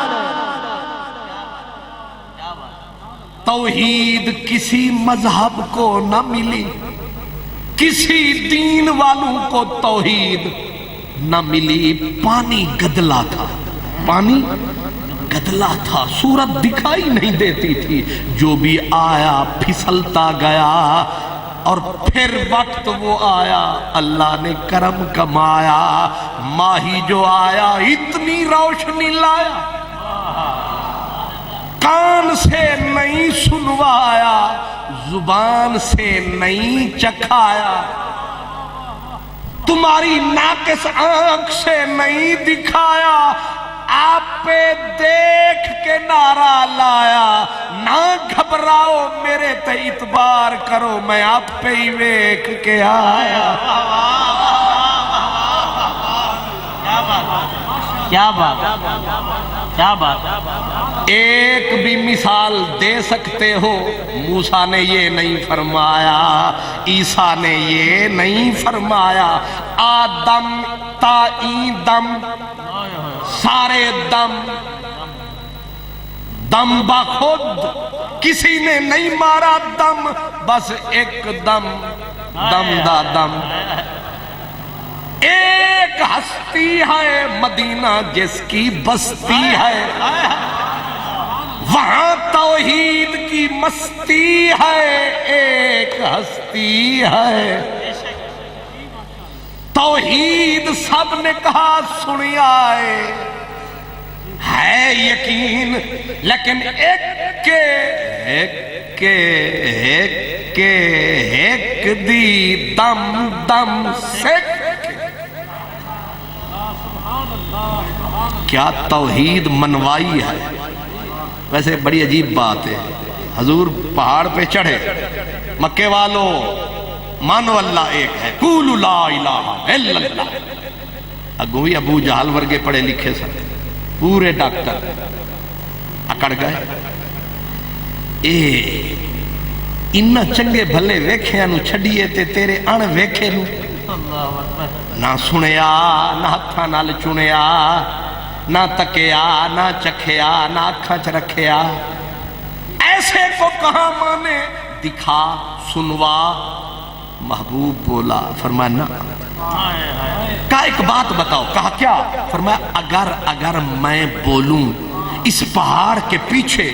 [SPEAKER 2] توحید کسی مذہب کو نہ ملی، کسی دین والوں کو توحید نہ ملی۔ پانی گدلا تھا، پانی گدلا تھا، صورت دکھائی نہیں دیتی تھی، جو بھی آیا پھسلتا گیا، اور پھر وقت وہ آیا اللہ نے کرم کمایا، ماہی جو آیا اتنی روشنی لایا، کان سے نہیں سنوایا، زبان سے نہیں چکھایا، تمہاری ناقص آنکھ سے نہیں دکھایا، آپ پہ دیکھ کے نعرہ لایا، نہ گھبراؤ میرے تے اعتبار کرو، میں آپ پہ ہی ویکھ کے آیا۔
[SPEAKER 1] کیا بات، کیا بات۔
[SPEAKER 2] ایک بھی مثال دے سکتے ہو؟ موسیٰ نے یہ نہیں فرمایا، عیسیٰ نے یہ نہیں فرمایا، آدم تا این دم سارے دم، دم بخود کسی نے نہیں مارا دم، بس ایک دم، دم دا دم۔ ایک ہستی ہے مدینہ جس کی بستی ہے، وہاں توحید کی مستی ہے، ایک ہستی ہے۔ توحید سب نے کہا سنی آئے، ہے یقین، لیکن ایک دی دم دم سکھ۔ کیا توحید منوائی ہے؟ ویسے بڑی عجیب بات ہے، حضور پہاڑ پہ چڑھے، مکے والو مانو اللہ ایک ہے، قولوا لا الہ الا اللہ۔ اگوں بھی ابو جہل ورگے پڑھے لکھے سن، پورے ڈاکٹر اکڑ گئے، انہاں چنگے بھلے ویکھیاں نو چھڑیے تے تیرے اਣ ویکھے نو نہ سنیا، نہ ہتھاں نال چنیا، نہ تکیا، نہ چکھیا، نہ اکھاں چ رکھیا، ایسے کو کہاں مانے؟ دکھا، سنوا۔ محبوب بولا، فرمایا نہ، کہا ایک بات بتاؤ، کہا کیا؟ فرمایا اگر میں بولوں اس پہاڑ کے پیچھے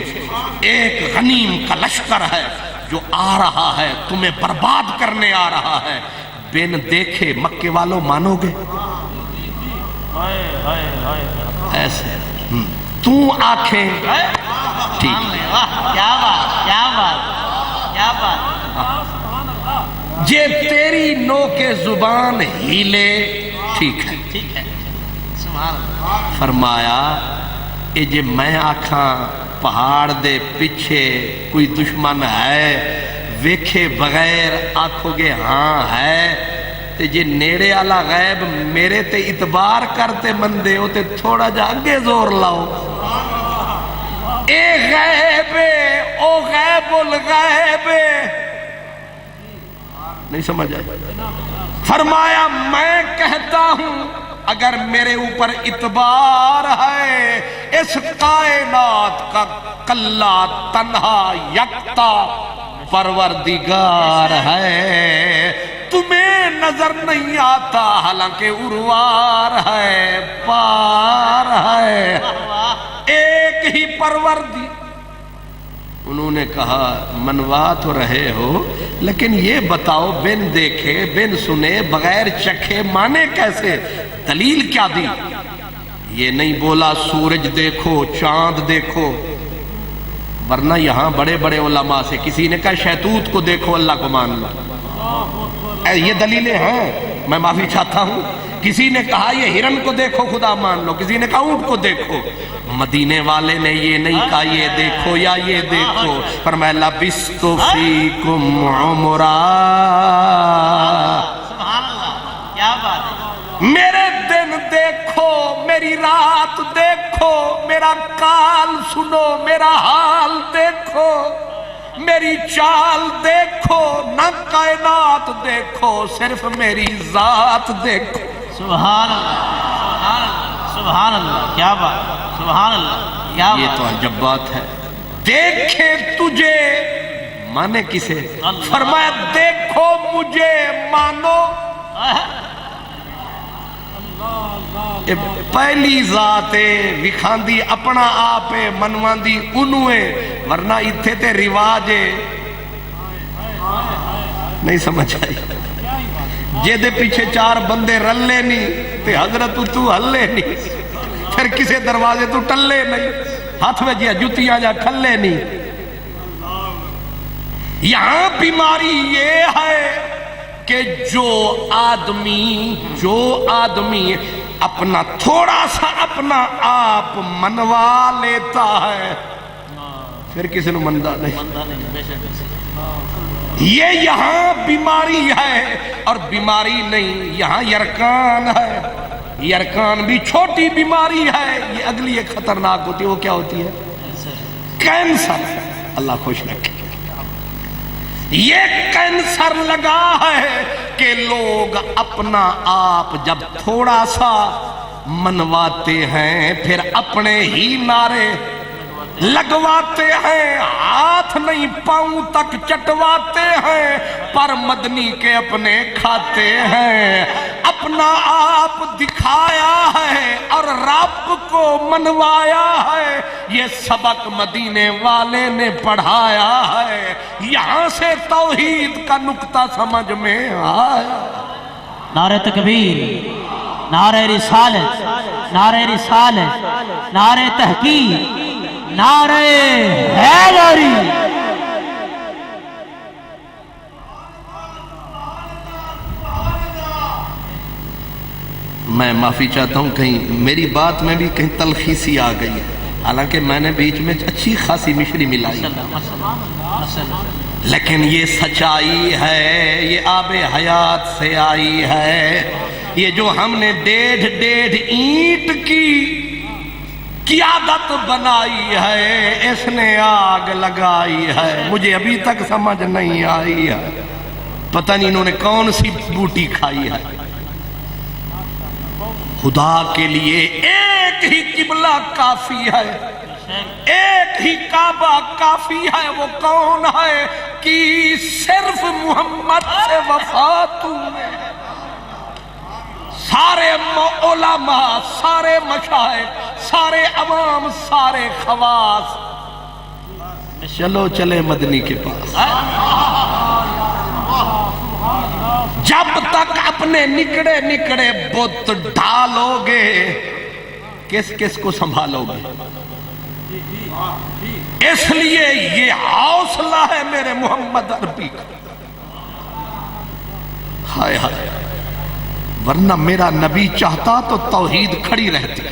[SPEAKER 2] ایک غنیم کا لشکر ہے جو آ رہا ہے، تمہیں برباد کرنے آ رہا ہے، بن دیکھے مکے والوں مانو گے؟ ایسے تو آنکھیں ٹھیک،
[SPEAKER 1] کیا بات، کیا بات، کیا بات۔
[SPEAKER 2] جے تیری نو کے زبان ہیلے ٹھیک ہے،
[SPEAKER 1] ٹھیک ہے، سبحان اللہ۔
[SPEAKER 2] فرمایا اے جے میں آکھاں پہاڑ دے پیچھے کوئی دشمن ہے، ویکھے بغیر آکھو گے ہاں ہے، تے جے نیڑے آلا غیب میرے تے اعتبار کرتے مندے ہو تے تھوڑا جا اگے زور لاؤ۔ اے غیب او غیب الغیب، نہیں سمجھ آئے؟ فرمایا میں کہتا ہوں اگر میرے اوپر اعتبار ہے، اس کائنات کا کلا تنہا یکتا پروردگار ہے، تمہیں نظر نہیں آتا حالانکہ اروار ہے، پار ہے، ایک ہی پروردگار۔ انہوں نے کہا منوا تو رہے ہو لیکن یہ بتاؤ بن دیکھے بن سنے بغیر چکھے مانے کیسے؟ دلیل کیا دی؟ یہ نہیں بولا سورج دیکھو چاند دیکھو، ورنہ یہاں بڑے بڑے علماء سے کسی نے کہا شہتوت کو دیکھو اللہ کو مان لو، یہ دلیلیں ہیں۔ میں معافی چاہتا ہوں. کسی نے کہا یہ ہرن کو دیکھو خدا مان لو, کسی نے کہا اونٹ کو دیکھو. مدینے والے نے یہ نہیں کہا یہ دیکھو یا یہ دیکھو, فرمایا لبثت فیکم عمرا.
[SPEAKER 1] سبحان اللہ, کیا بات ہے.
[SPEAKER 2] میرے دن دیکھو, میری رات دیکھو, میرا کال سنو, میرا حال دیکھو, میری چال دیکھو, نہ کائنات دیکھو, صرف میری ذات دیکھو.
[SPEAKER 1] سبحان اللہ, سبحان اللہ, سبحان اللہ, کیا بات, سبحان اللہ, کیا بات.
[SPEAKER 2] یہ تو عجب بات ہے. دیکھے تجھے مانے کسے, فرمایا دیکھو مجھے مانو. پہلی ذات وکھاندی اپنا آپ منواندی انوے, ورنہ اتھے تے رواج نہیں سمجھ آئی. جے دے پیچھے چار بندے رلے نہیں تے حضرت تو ہلے نہیں, پھر کسے دروازے تو ٹلے نہیں, ہاتھ میں جیا جتیاں جا ٹھلے نہیں. یہاں بیماری یہ ہے کہ جو آدمی اپنا تھوڑا سا اپنا آپ منوا لیتا ہے, پھر کسی نے مندہ نہیں. یہ یہاں بیماری ہے, اور بیماری نہیں, یہاں یرکان ہے. یرکان بھی چھوٹی بیماری ہے, یہ اگلی ایک خطرناک ہوتی ہے. وہ کیا ہوتی ہے؟ کینسر. اللہ خوش رکھے. یہ کینسر لگا ہے کہ لوگ اپنا آپ جب تھوڑا سا منواتے ہیں پھر اپنے ہی نعرے لگواتے ہیں, ہاتھ نہیں پاؤں تک چٹواتے ہیں, پر مدنی کے اپنے کھاتے ہیں. اپنا آپ دکھایا ہے اور رب کو منوایا ہے, یہ سبق مدینے والے نے پڑھایا ہے. یہاں سے توحید کا نقطہ سمجھ میں آیا.
[SPEAKER 1] نعرہ تکبیر, نعرہ رسالت, نعرہ رسالت, نعرہ تحقیق, نعرہ حیدری.
[SPEAKER 2] میں معافی چاہتا ہوں, کہیں میری بات میں بھی کہیں تلخی سی آ گئی ہے, حالانکہ میں نے بیچ میں اچھی خاصی مشری ملائی, لیکن یہ سچائی ہے, یہ آب حیات سے آئی ہے. یہ جو ہم نے ڈیڑھ اینٹ کی قیادت بنائی ہے, اس نے آگ لگائی ہے. مجھے ابھی تک سمجھ نہیں آئی ہے, پتہ نہیں انہوں نے کون سی بوٹی کھائی ہے. خدا کے لیے ایک ہی قبلہ کافی ہے, ایک ہی کعبہ کافی ہے. وہ کون ہے کہ صرف محمد سے وفا تمہیں. سارے علماء, سارے مشائخ, سارے عوام, سارے خواص, چلو چلے مدنی کے پاس. جب تک اپنے نکڑے بت ڈالو گے, کس کس کو سنبھالو گے؟ اس لیے یہ حوصلہ ہے میرے محمد عربی کا. ہائے ہائے, ورنہ میرا نبی چاہتا تو توحید کھڑی رہتی,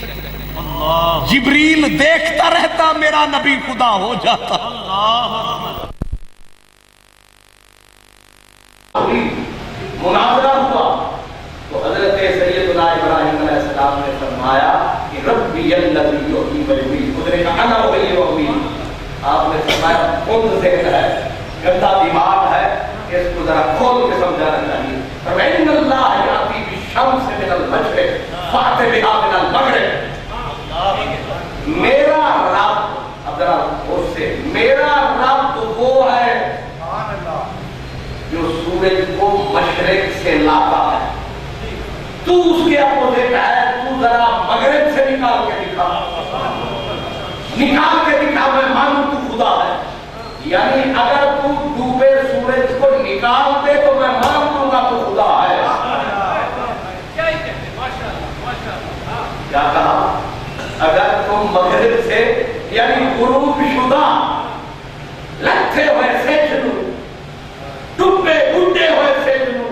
[SPEAKER 2] جبریل دیکھتا رہتا, میرا نبی خدا ہو جاتا. مناظرہ ہوا تو حضرت سیدنا ابراہیم علیہ السلام نے فرمایا کہ ربی الذی یحیی و یمیت, خود نے کہا انا احیی و امیت. آپ نے فرمایا خود ذہن ہے, گندا دماغ ہے, اس کو ذرا کھول کے سمجھانا چاہیے. فَإِنَّ اللَّهَ يَأْتِي بِالشَّمْسِ مِنَ الْمَشْرِقِ فَأْتِ بِهَا مِنَ الْمَغْرِبِ. میرا رب, اب ذرا اس سے, میرا رب وہ ہے جو سورج کو مشرق سے لاتا ہے. تو اس کے اپوزٹ ہے, تو ذرا مغرب سے نکال کے دکھا, میں مانوں تو خدا ہے. یعنی اگر تو ڈوبے سورج کو نکال دے تو میں مان لوں گا تو خدا ہے. کیا کہا؟ اگر تم مغرب سے یعنی غروب شدہ لٹھے ہوئے سجنو, ڈوبے بڈھے ہوئے سجنو,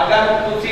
[SPEAKER 2] اگر تسی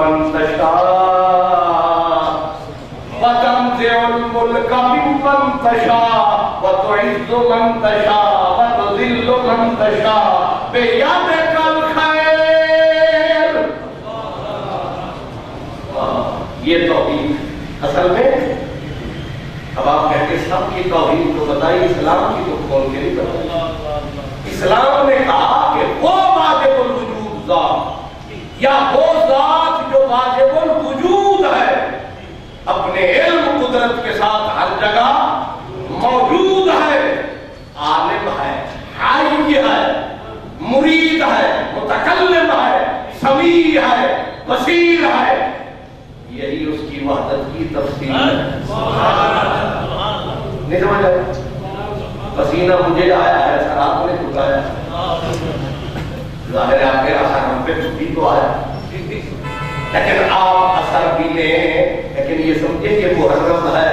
[SPEAKER 3] من تشاء وتنزع الملك ممن تشاء وتعز من تشاء وتذل من تشاء بيدك الخير. یہ توحید اصل میں اب آپ کہتے سب کی توحید تو بتائی، اسلام کی تو کھول کے نہیں بتائی. اسلام نے کہا کہ وہ واجب الوجود ذات یا وہ ذات جو واجب الوجود ہے، اپنے علم قدرت کے ساتھ ہر جگہ موجود ہے، عالم ہے، حی ہے، مرید ہے، متکلم ہے، سمیع ہے، بصیر ہے. یہی اس کی وحدت کی تفصیل ہے. نہیں سمجھ آیا؟ پسینہ مجھے آیا ہے، سر آپ نے جھکایا، ظاہر آپ کے اثر ہم پہ بھی تو آیا، لیکن آپ اثر بھی لیں. لیکن یہ سمجھے کہ محرم ہے،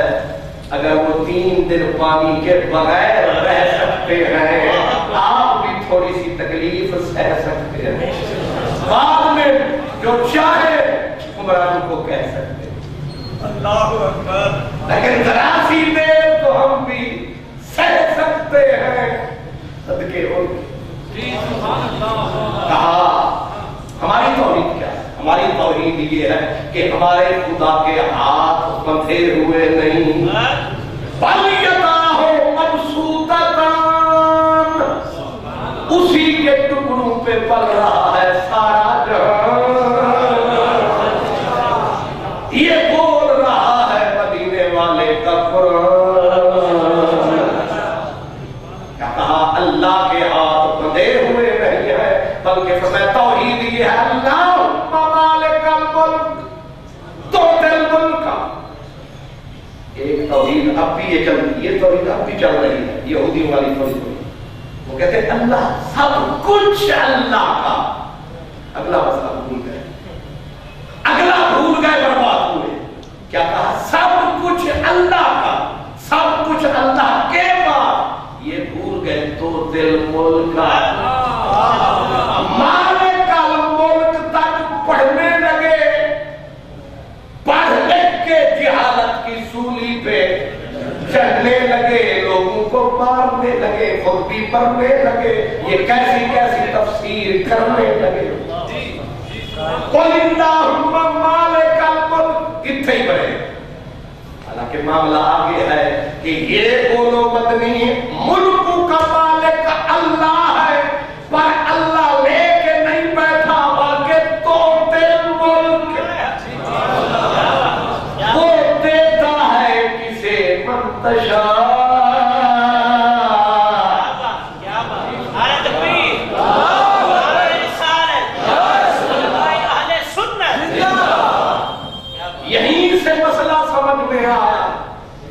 [SPEAKER 3] اگر وہ 3 دن پانی کے بغیر رہ سکتے ہیں، آپ بھی تھوڑی سی تکلیف سہ سکتے ہیں. بعد میں جو چاہے عمران کو کہہ سکتے ہیں، لیکن ذرا سی دیر تو ہم بھی سہ سکتے ہیں. صدقے ہو کہا ہماری توحید کیا ہے؟ ہماری توحید یہ ہے کہ ہمارے خدا کے ہاتھ بندھے ہوئے نہیں، بل یداہ مبسوطتان، اسی کے ٹکڑوں پہ پل رہا ہے سارا جہان. یہ بول رہا ہے مدینے والے کا قرآن. کیا کہا؟ اللہ کے ہاتھ بندھے ہوئے نہیں ہے، بلکہ فرمایا توحید یہ ہے اللہم مالک الملک تؤتی الملک. ایک توحید اب بھی یہ چلتی ہے، یہ توحید اب بھی چل رہی ہے، یہودیوں والی توحید. وہ کہتے ہیں اللہ سب کچھ اللہ کا. اگلا مسئلہ بھول گئے، اگلا بھول گئے، برباد ہوئے. کیا کہا؟ سب کچھ اللہ کا، سب کچھ اللہ کے پاس. یہ بھول گئے تو دل ملک مالک الملک تک پڑھنے لگے، پڑھ لکھ کے جہالت کی سولی پہ چڑھنے لگے، لوگوں کو مارنے لگے، خود بھی پڑھنے لگے، یہ کیسی کیسی تفسیر کرنے لگے. قل اللہم مالک الملک اتنے ہی بڑھے. حالانکہ معاملہ آگے ہے کہ یہ بولو مدنی ملک کا مالک اللہ ہے، پر اللہ لے کے نہیں بیٹھا بلکہ توتے ملک وہ دیتا ہے کسے منتشا.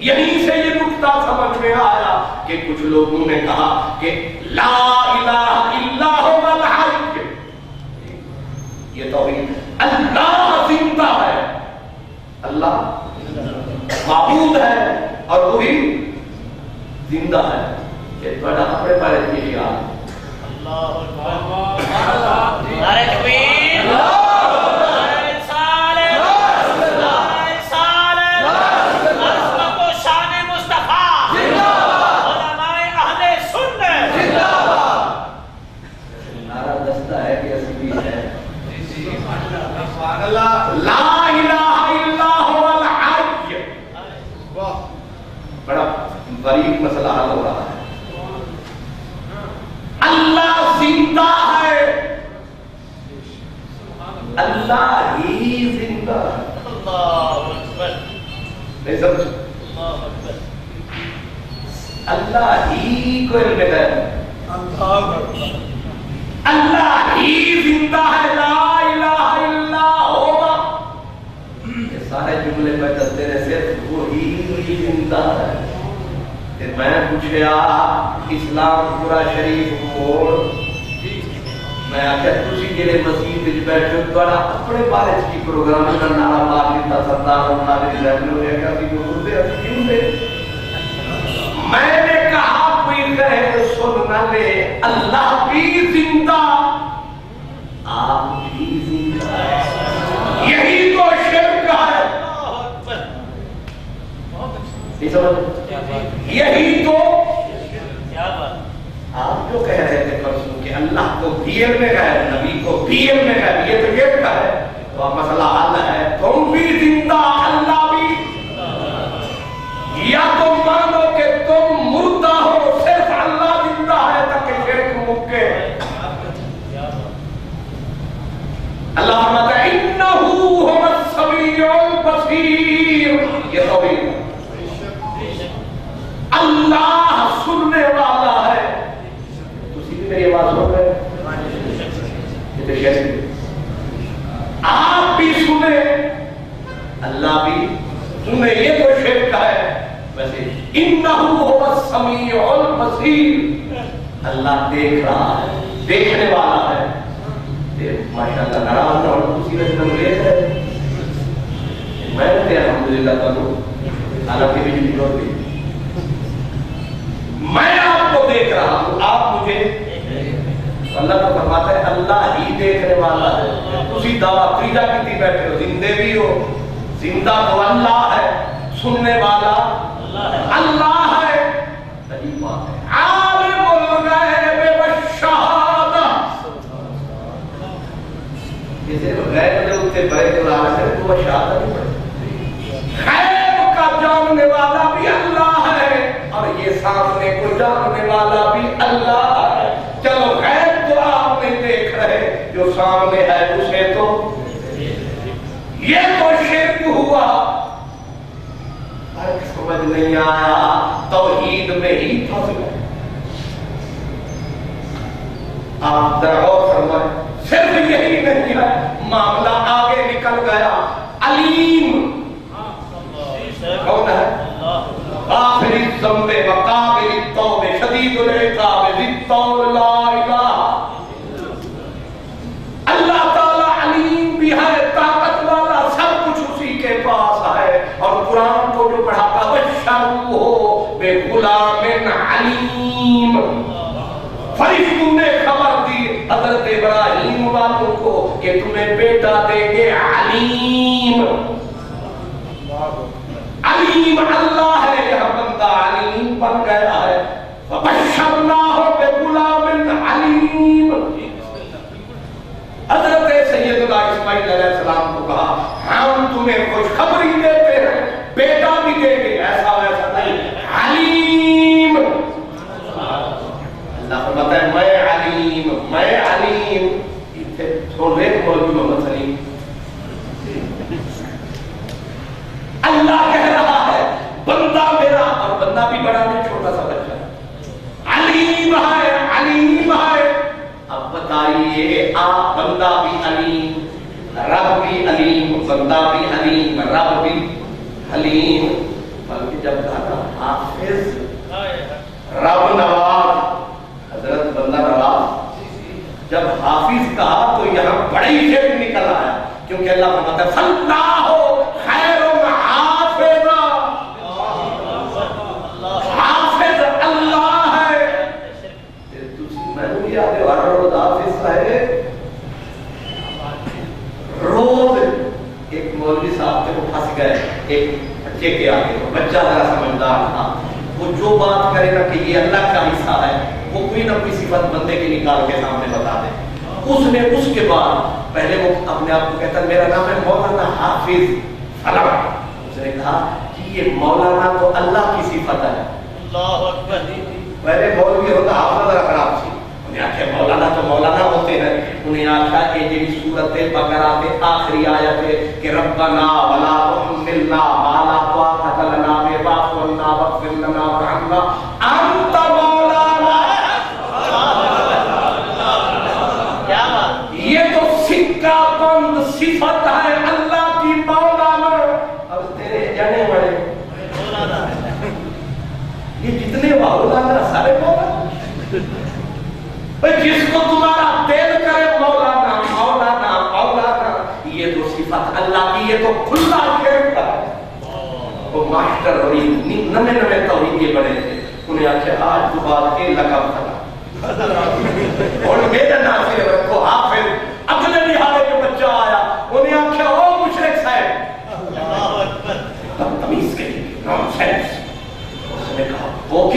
[SPEAKER 3] یہیں سے یہ نکتہ سمجھ میں آیا کہ کچھ لوگوں نے کہا کہ لا الہ الا هو الحی، یہ توحید ہے. اللہ زندہ ہے، اللہ معبود ہے اور وہی زندہ ہے. یہ بڑا اپنے بارے میں خیال. نعرہ تکبیر، لا الہ الا هو الحی. بڑا باریک مسئلہ حل ہو رہا ہے. اللہ زندہ ہے، اللہ ہی زندہ ہے. نہیں سمجھ؟ اللہ ہی کو علم ہے، اللہ ہی زندہ ہے. لا الہ الا هو، یہ سارے جملے پہ چلتے رہے صرف وہی زندہ ہے. پھر میں پوچھیا اسلام پورا شریف موڑ، میں آخر تسی جڑے مسجد وچ بیٹھے ہو تہاڈا اپنے بارے کی پروگرام دا نعرہ مار دیتا سردار ناظر صاحب نے ہویا کہ اسی کو بولتے اسی کیوں دے. میں نے کہا کوئی کہے تو سن نہ لے، اللہ بھی زندہ، آپ بھی زندہ. یہی تو شرک ہے. یہی تو آپ جو کہہ رہے تھے پرسوں کہ اللہ کو بھی علم ہے, نبی کو بھی علم ہے, یہ تو شرک ہے. تو اب مسئلہ حل ہے, تم بھی زندہ اللہ بھی, یا تم مانو کہ تم مردہ ہو صرف اللہ زندہ ہے تاکہ شرک مکے. اللہ فرماتا ہے انہو هو السمیع البصیر, یہ توحید ہے. اللہ سننے والا ہے. تسی بھی میری آواز سن رہے یہ تو شرک, آپ بھی سنیں اللہ بھی سنیں, یہ تو شرک ہے. ویسے انہو هو السمیع البصیر, اللہ دیکھ رہا ہے, دیکھنے والا ہے. ماشاءاللہ ناراض نہ ہو, اسی وجہ سے دیکھ رہے میں نے الحمدللہ تعالیٰ حالانکہ بھی نہیں ہوتی, میں آپ کو دیکھ رہا ہوں, آپ مجھے. اللہ تو فرماتا ہے اللہ ہی دیکھنے والا ہے. اسی دعویٰ قیدہ کیتی بیٹھے ہو, زندے بھی ہو, زندہ تو اللہ ہے, سننے والا اللہ ہے. صحیح بات ہے. عالم الغیب والشہادہ, یہ صرف غیب دے اتے بیت اللہ ہے تو شہادت نہیں پڑے. غیب کا جاننے والا بھی اللہ ہے اور یہ سامنے کو جاننے والا بھی اللہ ہے. چلو غیب تو آپ نہیں دیکھ رہے, جو سامنے ہے اسے تو, یہ تو شرک ہوا. فرق سمجھ نہیں آیا, توحید میں ہی پھنس گئے. آپ ذرا غور فرمائیں, صرف یہی نہیں ہے, معاملہ آگے نکل گیا. علیم کون ہے؟ غافر الذنب وقابل التوب شدید العقاب ذی الطول لا الہ. اللہ تعالی علیم بھی ہے, طاقت والا, سب کچھ اسی کے پاس ہے. اور قرآن کو جو پڑھاتا بشروہ بغلام علیم, فرشتوں نے خبر دی حضرت ابراہیم والوں کو کہ تمہیں بیٹا دیں گے علیم. علیم اللہ ہے, یہ بندہ علیم بن گیا ہے. فبشرناہ بغلام علیم. حضرت سیدنا اسماعیل علیہ السلام کو کہا ہم تمہیں خوشخبری دیتے ہیں, بیٹا بھی دیں گے, ایسا ویسا نہیں, علیم. اللہ فرماتا ہے میں علیم, میں علیم. چھوڑے مولوی محمد سلیم, اللہ کہہ رہا ہے بندہ میرا, اور بندہ بھی بڑا نہیں, چھوٹا سا بچہ, علیم ہے, علیم ہے. اب بتائیے آپ, بندہ بھی علیم, رب بھی علیم, بندہ بھی علیم, رب بھی حلیم. بلکہ جب کہا حافظ رب نواز, حضرت بندہ نواز, جب حافظ کہا تو یہاں بڑی شرک نکل آیا, کیونکہ اللہ فرماتا ہے فاللہ خیر حافظ, حافظ اللہ ہے. میں نے یاد ہے ہر روز حافظ صاحب, روز ایک مولوی صاحب سے وہ پھنس گئے ایک بچے کے آگے, بچہ ذرا سمجھدار تھا, وہ جو بات کرے نا کہ یہ اللہ کا حصہ ہے, وہ کوئی نہ کوئی صفت بندے کے نکال کے سامنے بتا دے. اس نے اس کے بعد پہلے وہ اپنے آپ کو کہتا میرا نام ہے مولانا حافظ فلاں, اس نے کہا کہ یہ مولانا تو اللہ کی صفت ہے. اللہ اکبر. پہلے مولوی ہوتا حافظ ذرا خراب سی, انہیں آخیا مولانا تو مولانا ہوتے ہیں. انہیں آخیا کہ یہ سورت بقرہ کے آخری آیت ہے کہ ربنا ولا تحملنا ما لا طاقت لنا به واعف عنا واغفر لنا وارحمنا انت مولانا. یہ تو سکہ بند صفت ہے اللہ کی مولانا. اب تیرے جانے والے مولانا, یہ جتنے مولانا سارے مولانا. جس کو تمہارا دل کرے مولانا مولانا مولانا, یہ تو صفت اللہ کی, یہ تو کھلا شرک ہے. وہ ماسٹر اور نمے نمے توحیدی بنے تھے, انہیں آخر آج تو بات کے لقب تھا اور میرے نام سے رکھو حافظ. اگلے نہارے جو بچہ آیا انہیں آخر او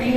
[SPEAKER 3] 3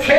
[SPEAKER 3] 6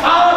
[SPEAKER 3] 7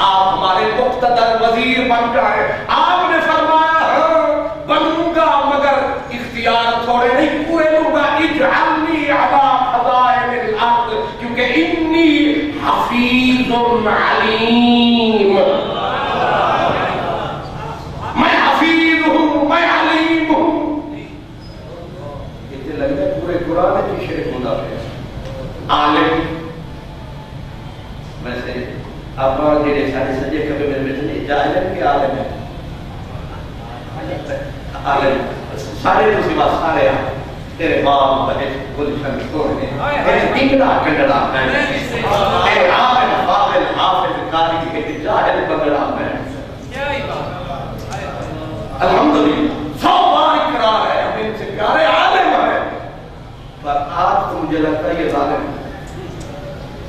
[SPEAKER 3] آپ ہمارے مقتدر وزیر بن جائے. آپ نے فرمایا ہاں بنوں گا مگر اختیار تھوڑے نہیں پورے لوں گا. اجعلنی علی خزائن الارض کیونکہ انی حفیظ علیم. میں حفیظ ہوں, میں علیم ہوں. اتنے لگتا ہے پورے قرآن کی شرک ہونا ہے. عالم ویسے آپ جڑے سارے سجے کبھی میرے بیٹھے جاہل کے عالم ہے. عالم سارے تو سوا سارے تیرے باپ بہن گلشن کون ہے تیرے ٹکڑا کنڈڑا میں تیرے عالم قابل حافظ قاری کے جاہل بگڑا میں. الحمدللہ 100 بار اقرار ہے ہم ان سے پیارے عالم ہیں, پر آج تو مجھے لگتا ہے یہ ظالم ہے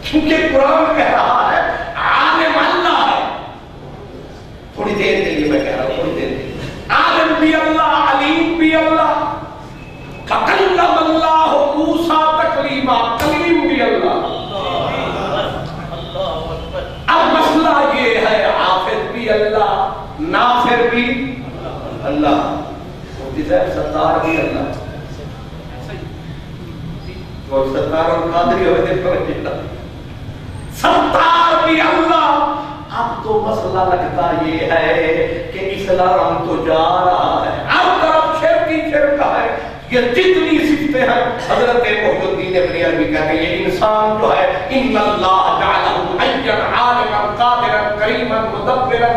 [SPEAKER 3] کیونکہ قرآن کہہ رہا ہے عالم اللہ ہے. تھوڑی دیر کے لیے میں کہہ رہا ہوں, تھوڑی دیر کے لیے عالم بھی اللہ, علیم بھی اللہ. فکلم اللہ موسیٰ تکلیما, کلیم بھی اللہ. اب مسئلہ یہ ہے حافظ بھی اللہ, ناصر بھی اللہ, مفتی صاحب ستار بھی اللہ. اور ستار اور قادری ہوئے تھے پر ستار بھی اللہ. اب تو مسئلہ لگتا یہ ہے کہ اسلام تو جا رہا ہے, اب طرف شرک ہی شرک ہے. یہ جتنی صفتیں ہیں حضرت محی الدین ابن عربی کہتے ہیں یہ انسان جو ہے ان اللہ جعلہ حیا عالما قادرا کریما مدبرا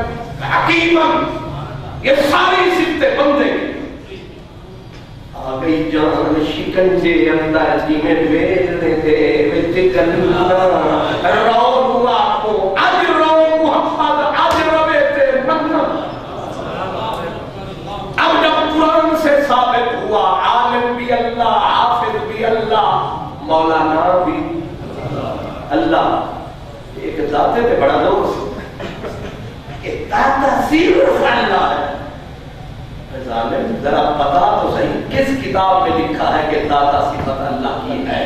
[SPEAKER 3] حکیما, یہ ساری صفتیں بندے کی. آگئی جان شکنجے اندر جی میں بیلنے دے وچ گلنا رو آپ کو اج رو محمد اج روے تے مننا. اب جب قرآن سے ثابت ہوا عالم بھی اللہ, حافظ بھی اللہ, مولانا بھی اللہ, ایک ذاتے پہ بڑا دوست کہ داتا صرف اللہ ہے. ظالم ذرا پتا تو صحیح کس کتاب میں لکھا ہے کہ داتا صفت اللہ کی ہے.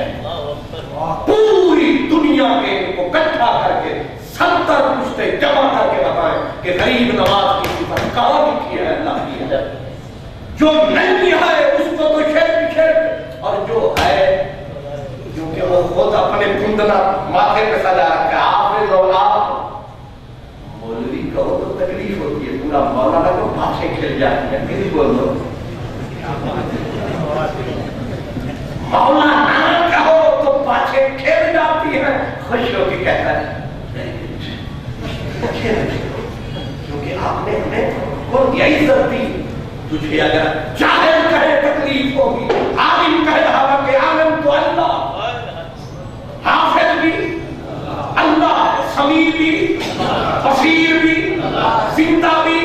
[SPEAKER 3] پوری دنیا کے ان کو اکٹھا کر کے 70 پشتے جمع کر کے بتائیں کہ غریب نواز کی صفت کہاں لکھی ہے اللہ کی ہے. جو نہیں ہے اس کو تو شرک شرک, اور جو ہے کیونکہ وہ خود اپنے کندنا ماتھے پہ سجا رکھا ہے حافظ اور آپ مولوی کہو تو تکلیف ہوتی ہے, پورا مولانا کو بھاشے کھل جاتی ہے. کسی بول دو مولانا کہو تو بھاشے کھل جاتی ہے. خوش ہو کے کہتا ہے کیونکہ آپ نے ہمیں کون یہ عزت دی. تجھے اگر جاہل کہے تکلیف ہوگی, عالم کہہ رہا کہ عالم تو اللہ, حافظ بھی اللہ, سمیع بھی, بصیر بھی, زندہ بھی,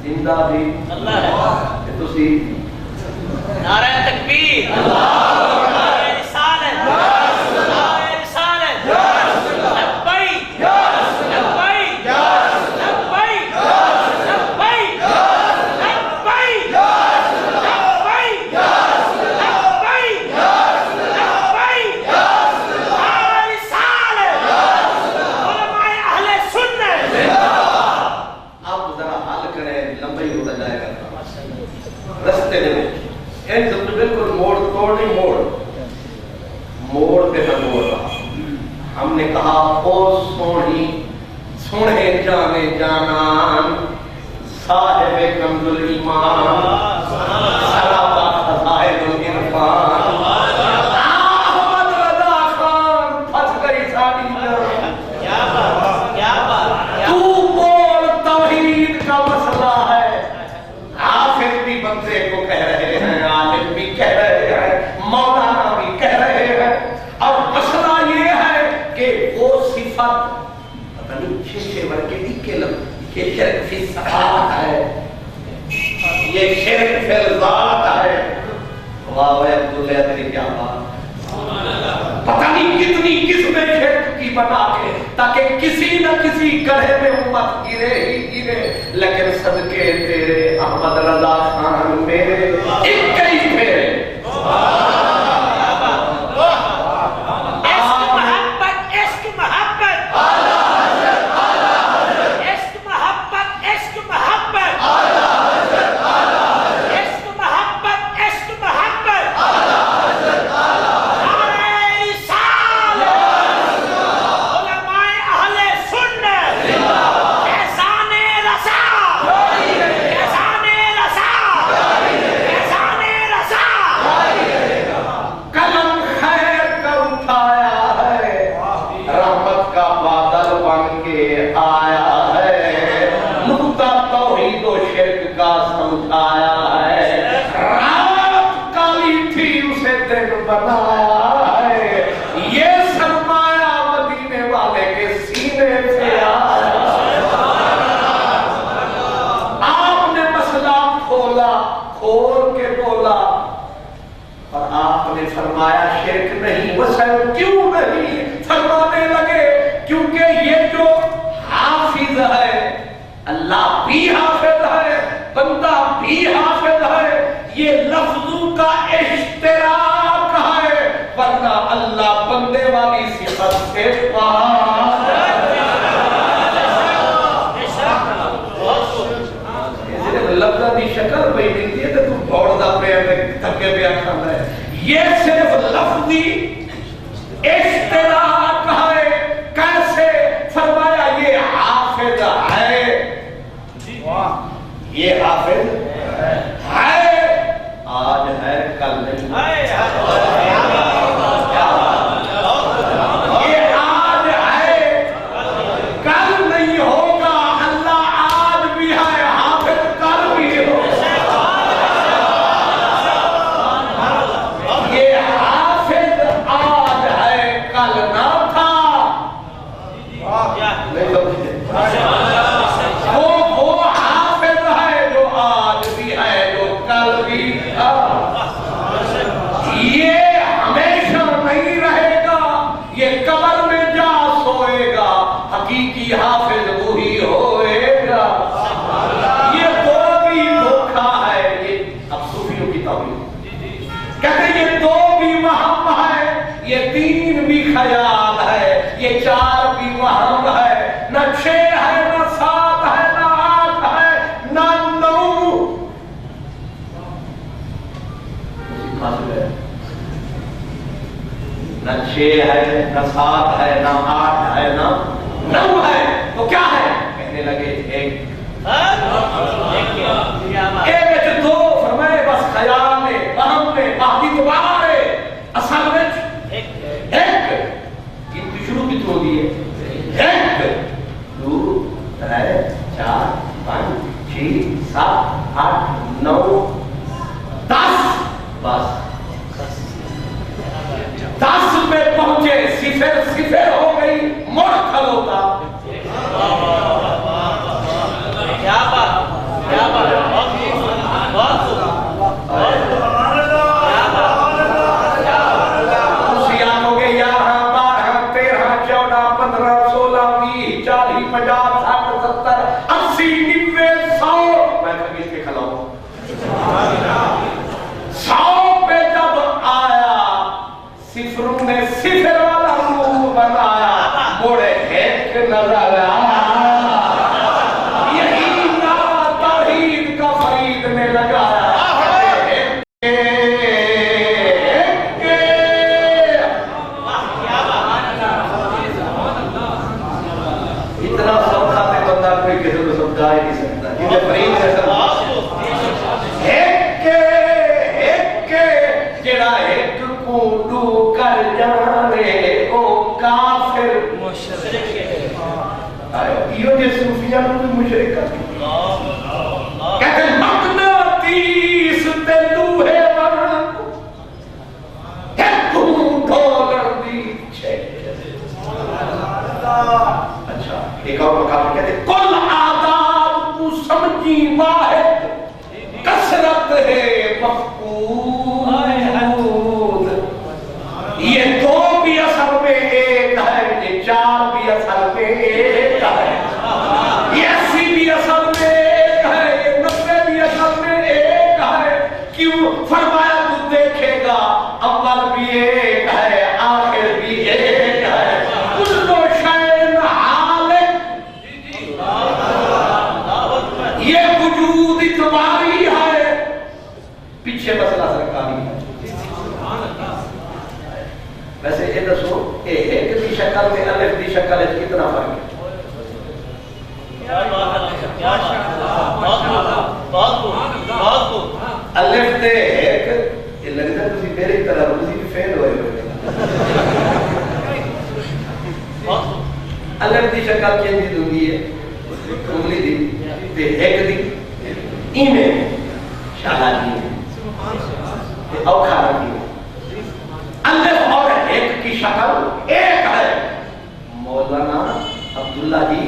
[SPEAKER 3] زندہ بھی اللہ. تسی
[SPEAKER 4] نعرہ تکبیر, نعرہ رسالت, نعرہ رسالت, لبیک لبیک لبیک لبیک لبیک لبیک لبیک لبیک. نعرہ رسالت, علماء اہل سنت.
[SPEAKER 3] آپ ذرا حال کریں, لمبی ہوتا جائے گا رستے میں. ایک سب تو بالکل موڑ توڑ نہیں, موڑ پہ میں موڑ رہا. ہم نے کہا او سونی سونے جانے جانان صاحب کنز الایمان سرابا خزائن العرفان احمد رضا خان پھنس گئی ساری جان.
[SPEAKER 4] کیا بات, کیا بات,
[SPEAKER 3] تو بول توحید کا مسئلہ ہے. حافظ بھی بندے کو کہہ رہے ہیں, عالم بھی کہہ رہے ہیں, مولانا بھی کہہ رہے ہیں, اور مسئلہ یہ ہے کہ وہ صفت پتہ نہیں چھے ورکے اکے لفظ یہ شرک فی صفات ہے, یہ شرک فی الذات ہے. واہ واہ عبداللہ تیری کیا بات, پتہ نہیں کتنی قسمیں شرک کی بنا کے تاکہ کسی نہ کسی گڑھے میں امت گرے ہی گرے. لیکن صدقے تیرے احمد رضا خان میرے ایک ہی پھیرے.
[SPEAKER 4] عشق محبت, عشق محبت.
[SPEAKER 3] کا اشتراک ہے، ورنہ اللہ بندے والی صفت سے پاک ہے۔ لفظہ دی شکل پہ ملتی ہے تو بھوڑ دا پہ تھکے پہ کھانا ہے، یہ صرف لفظی اشتراک ہے۔ کیسے؟ فرمایا یہ حافظ ہے، یہ حافظ ہے، آج ہے کل نہیں، یہ آج ہے کل نہیں ہوگا، اللہ آج بھی ہے، حافظ کل بھی ہوگا۔ یہ حافظ آج ہے کل نہ تھا، وہ حافظ ہے جو آج بھی ہے، جو کل بھی تھا۔ یہ ہمیشہ نہیں رہے گا، یہ قبر میں جا سوئے گا، حقیقی حافظ وہی ہوئے گا۔ یہ دو بھی دھوکہ ہے، یہ اب صوفیوں کی تعبیر کہتے ہیں یہ دو بھی وہم ہے، یہ تین بھی خیال ہے، یہ چار بھی وہم ہے، نہ چھ ہے، نہ سات ہے، نہ آٹھ ہے، نہ نو۔ نہ چھ ہے، نہ سات ہے، نہ آٹھ ہے، نہ نو ہے، تو کیا ہے؟ کہنے لگے ایک دو، فرمائے بس خیال میں، وہم میں، باقی تو باہر ہے، اصل میں ایک گنتی شروع کی تو دیئے، ایک دو ترے چار پانچ چھ سات آٹھ نو دس، بس 10 پہ پہنچے، صفر صفر ہو گئی، مڑ کھلوتا۔
[SPEAKER 4] کیا بات، کیا بات، بہت خوب۔
[SPEAKER 3] سیاح ہو گئے 11 12 13 14 15 16 20 40 50 60 70 80 90 100، میں کبھی پہ کھلا ہوں 100 پہ جب آیا، صفروں نے صفر والا روح بنایا، موڑے ایک نظر آیا، یہی نعرہ توحید کا فرید نے لگایا۔ اتنا سوکھا تے بندہ کوئی کسی کو سمجھا ہی نہیں سکتا، یہ فرید ہے سب ایک جڑا ایک کو دو کر جانے او کافر مشرک ہے۔ یہ جو صوفیاں کوئی مشرک کرتی کہتے ہیں مقناطیس تے لوہے ورن ایک ڈالر دی چھے۔ اچھا ایک اور مقام کہتے ہیں کل آداب کو سمجھی واحد، کثرت ہے مفقود۔ یہ دو بھی اصل میں ایک ہے، یہ چار بھی اصل میں ایک ہے، یہ 80 بھی اصل میں ایک ہے، یہ 90 بھی اصل میں ایک ہے۔ کیوں؟ فرمایا تو دیکھے گا اول بھی ایک ہے، آخر بھی ایک ہے، کل شیء حالک۔ یہ وجود اتباری ہے، پیچھے مسئلہ سرکاری ہے۔ ویسے یہ دسو ایک دی شکل میں الف دی شکل ہے کتنا فرق ہے؟ الف تے ایک، یہ لگتا ہے تسی میری طرح روزی بھی فیل ہوئے ہوئے۔ الف دی شکل کینجی دونگی ہے، انگلی دی تے ایک دی ایمیں شاہا دی اوکھا رکھی ہے۔ الف اور ایک کی شکل ایک ہے۔ مولانا عبداللہ جی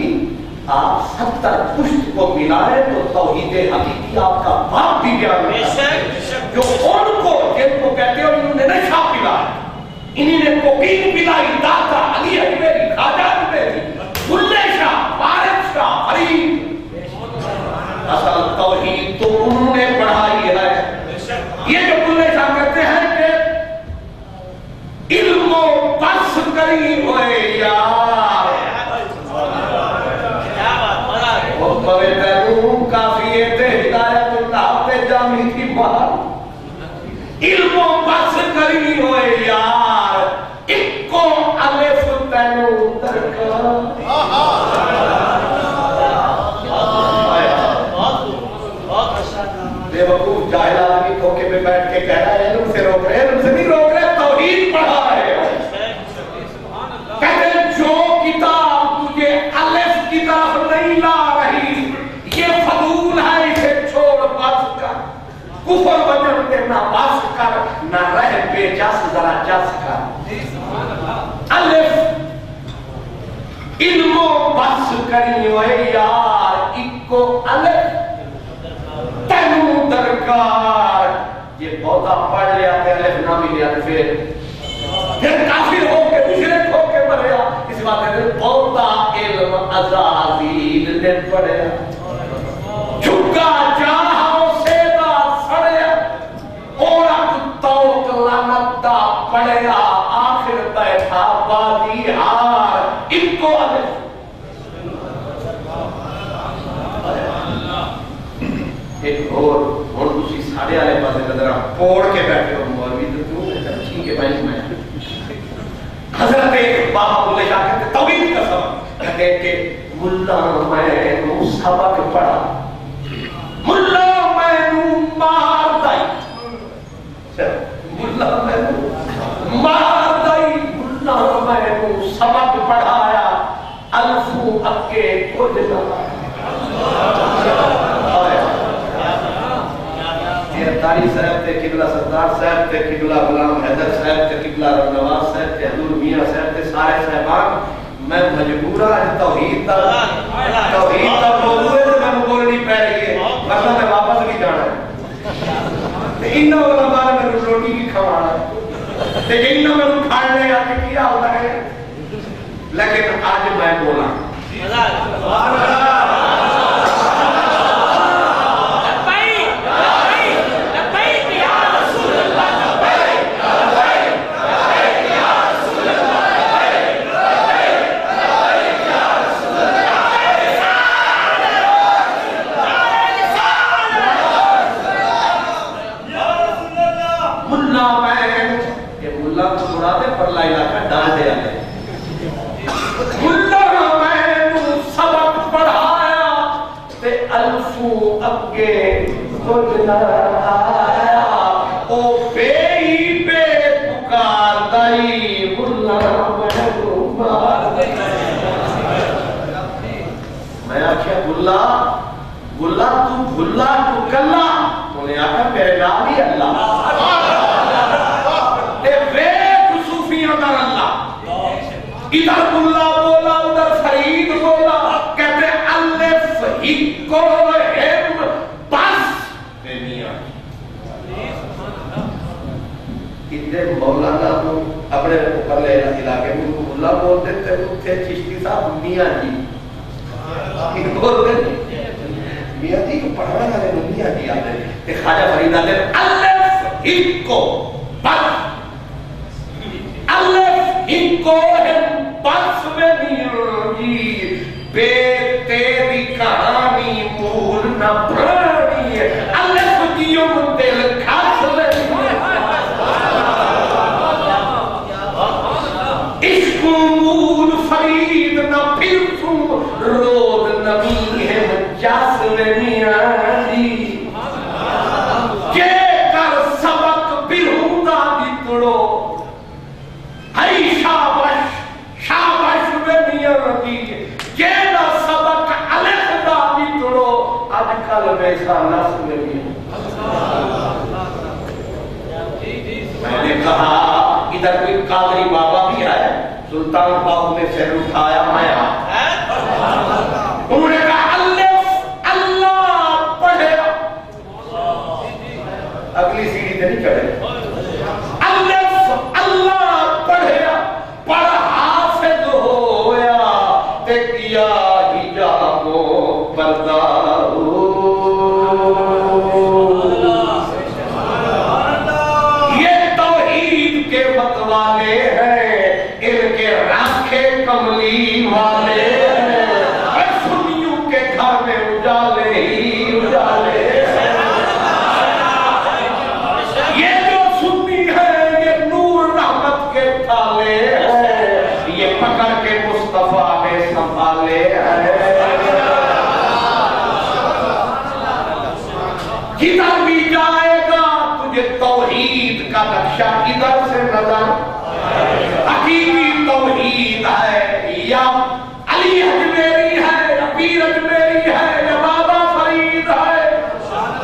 [SPEAKER 3] آپ 70 پشت کو ملائے تو توحید حقیقی آپ کا باپ بھی بیان ہے، جو ان کو جن کو کہتے ہیں انہوں نے نشہ پلایا، انہی نے کوکین پلائی، داتا علی اکبری، خواجہ اکبری، بلے شاہ، فارغ شاہ، فرید۔ اصل توحید تو انہوں نے پڑھائی ہے، یہ جو بلے شاہ پوے تینوں کافی تے ہدایت اللہ تے جامی کی مہار علم و بس کری ہوئے یار اکو الف تینوں درکار بے وقوف جاہل آدمی کھوکے پہ بیٹھ کے کہہ رہا ہے علم سے روک رہے علم سے نہیں روک رہے توحید پڑھا رہے کہتے ہیں جو کتاب تجھے الف کی طرف نہیں لا رہی یہ فضول ہے اسے چھوڑ بس کر کفر وجن کے نہ بس کر نہ رہ بے جس ذرا جس کر الف علم و بس کری ہوئے یار اکو الف تینوں درکار یہ بہتا پڑھ لیا کہ الف نہ ملیا پھر کافر ہو کے مشرک ہو کے مریا اس بات ہے بہتا علم عزازیل نے پڑھیا جھگا جاہاں سیدہ سڑیا اورک توک لانتا پڑھیا آخر بیٹھا بادی ہار اکو الف ایک اور تسی ساڑھے والے پاسے نظر پوڑ کے بیٹھے ہو مولوی تو کیوں ٹھیک ہے بھائی میں حضرت ایک بابا بولے جا کہتے توحید قسم کہتے کہ ملا میں نو سبق پڑھا ملا میں نو مار دائی ملا میں نو مار دائی ملا میں نو سبق پڑھایا الفو اکے کھج نہ تاری صاحب تے قبلہ سردار صاحب تے قبلہ غلام حیدر صاحب تے قبلہ رنواز صاحب تے حضور میاں صاحب تے سارے صاحبان میں مجبورہ توحید دا موضوع ہے تو میں بولنی پہ رہی ہے ورنہ میں واپس نہیں جانا ہے تے انہوں علماء نے میرے روٹی کی کھوانا ہے تے انہوں میں کھاڑنے آکے کیا ہوتا ہے لیکن آج میں بولا بلا تو بھلا تو کلا انہیں آکھا میرے نام ہی اللہ تے ویک صوفیاں در اللہ ادھر بلا بولا ادھر فرید بولا کہتے الف ہکو ہم بس بے میاں ادھر مولانا کو اپنے پرلے علاقے میں بلا بول دیتے تھے چشتی صاحب میاں جی میاں جی کو پڑھانے والے میاں جی آتے ہیں خواجہ فرید آتے ہیں الف ہکو بس الف ہکو ہم بس میں میاں جی بے تیری کہانی مول نہ پرانی الف جیوں دل کھاس میں عشق مول فرید نہ پھر تم رود نمی ہے جاس میں میاں جی کہ کر سبق بیہودہ دی تڑو ہائی شابش میں میاں جی کہ نہ سبق علیحدہ دی تڑو آج کل ویسا نس میں میاں میں نے کہا ادھر کوئی قادری بابا بھی ہے سلطان باہو میں سر اٹھایا میں انہوں نے کہا اللہ پڑھے اگلی سیڑھی تے نہیں چڑھے اللہ پڑھے پڑھ حافظ ہویا تے کیا حجاب و پردہ یہ توحید کے متوالے ہیں ان کے راکھے کملی والے ہیں سنیوں کے گھر میں جدھر بھی جائے گا تجھے توحید کا نقشہ ادھر سے نظر حقیقی توحید ہے یا علی اجمیری ہے یا پیر اجمیری ہے یا بابا فرید ہے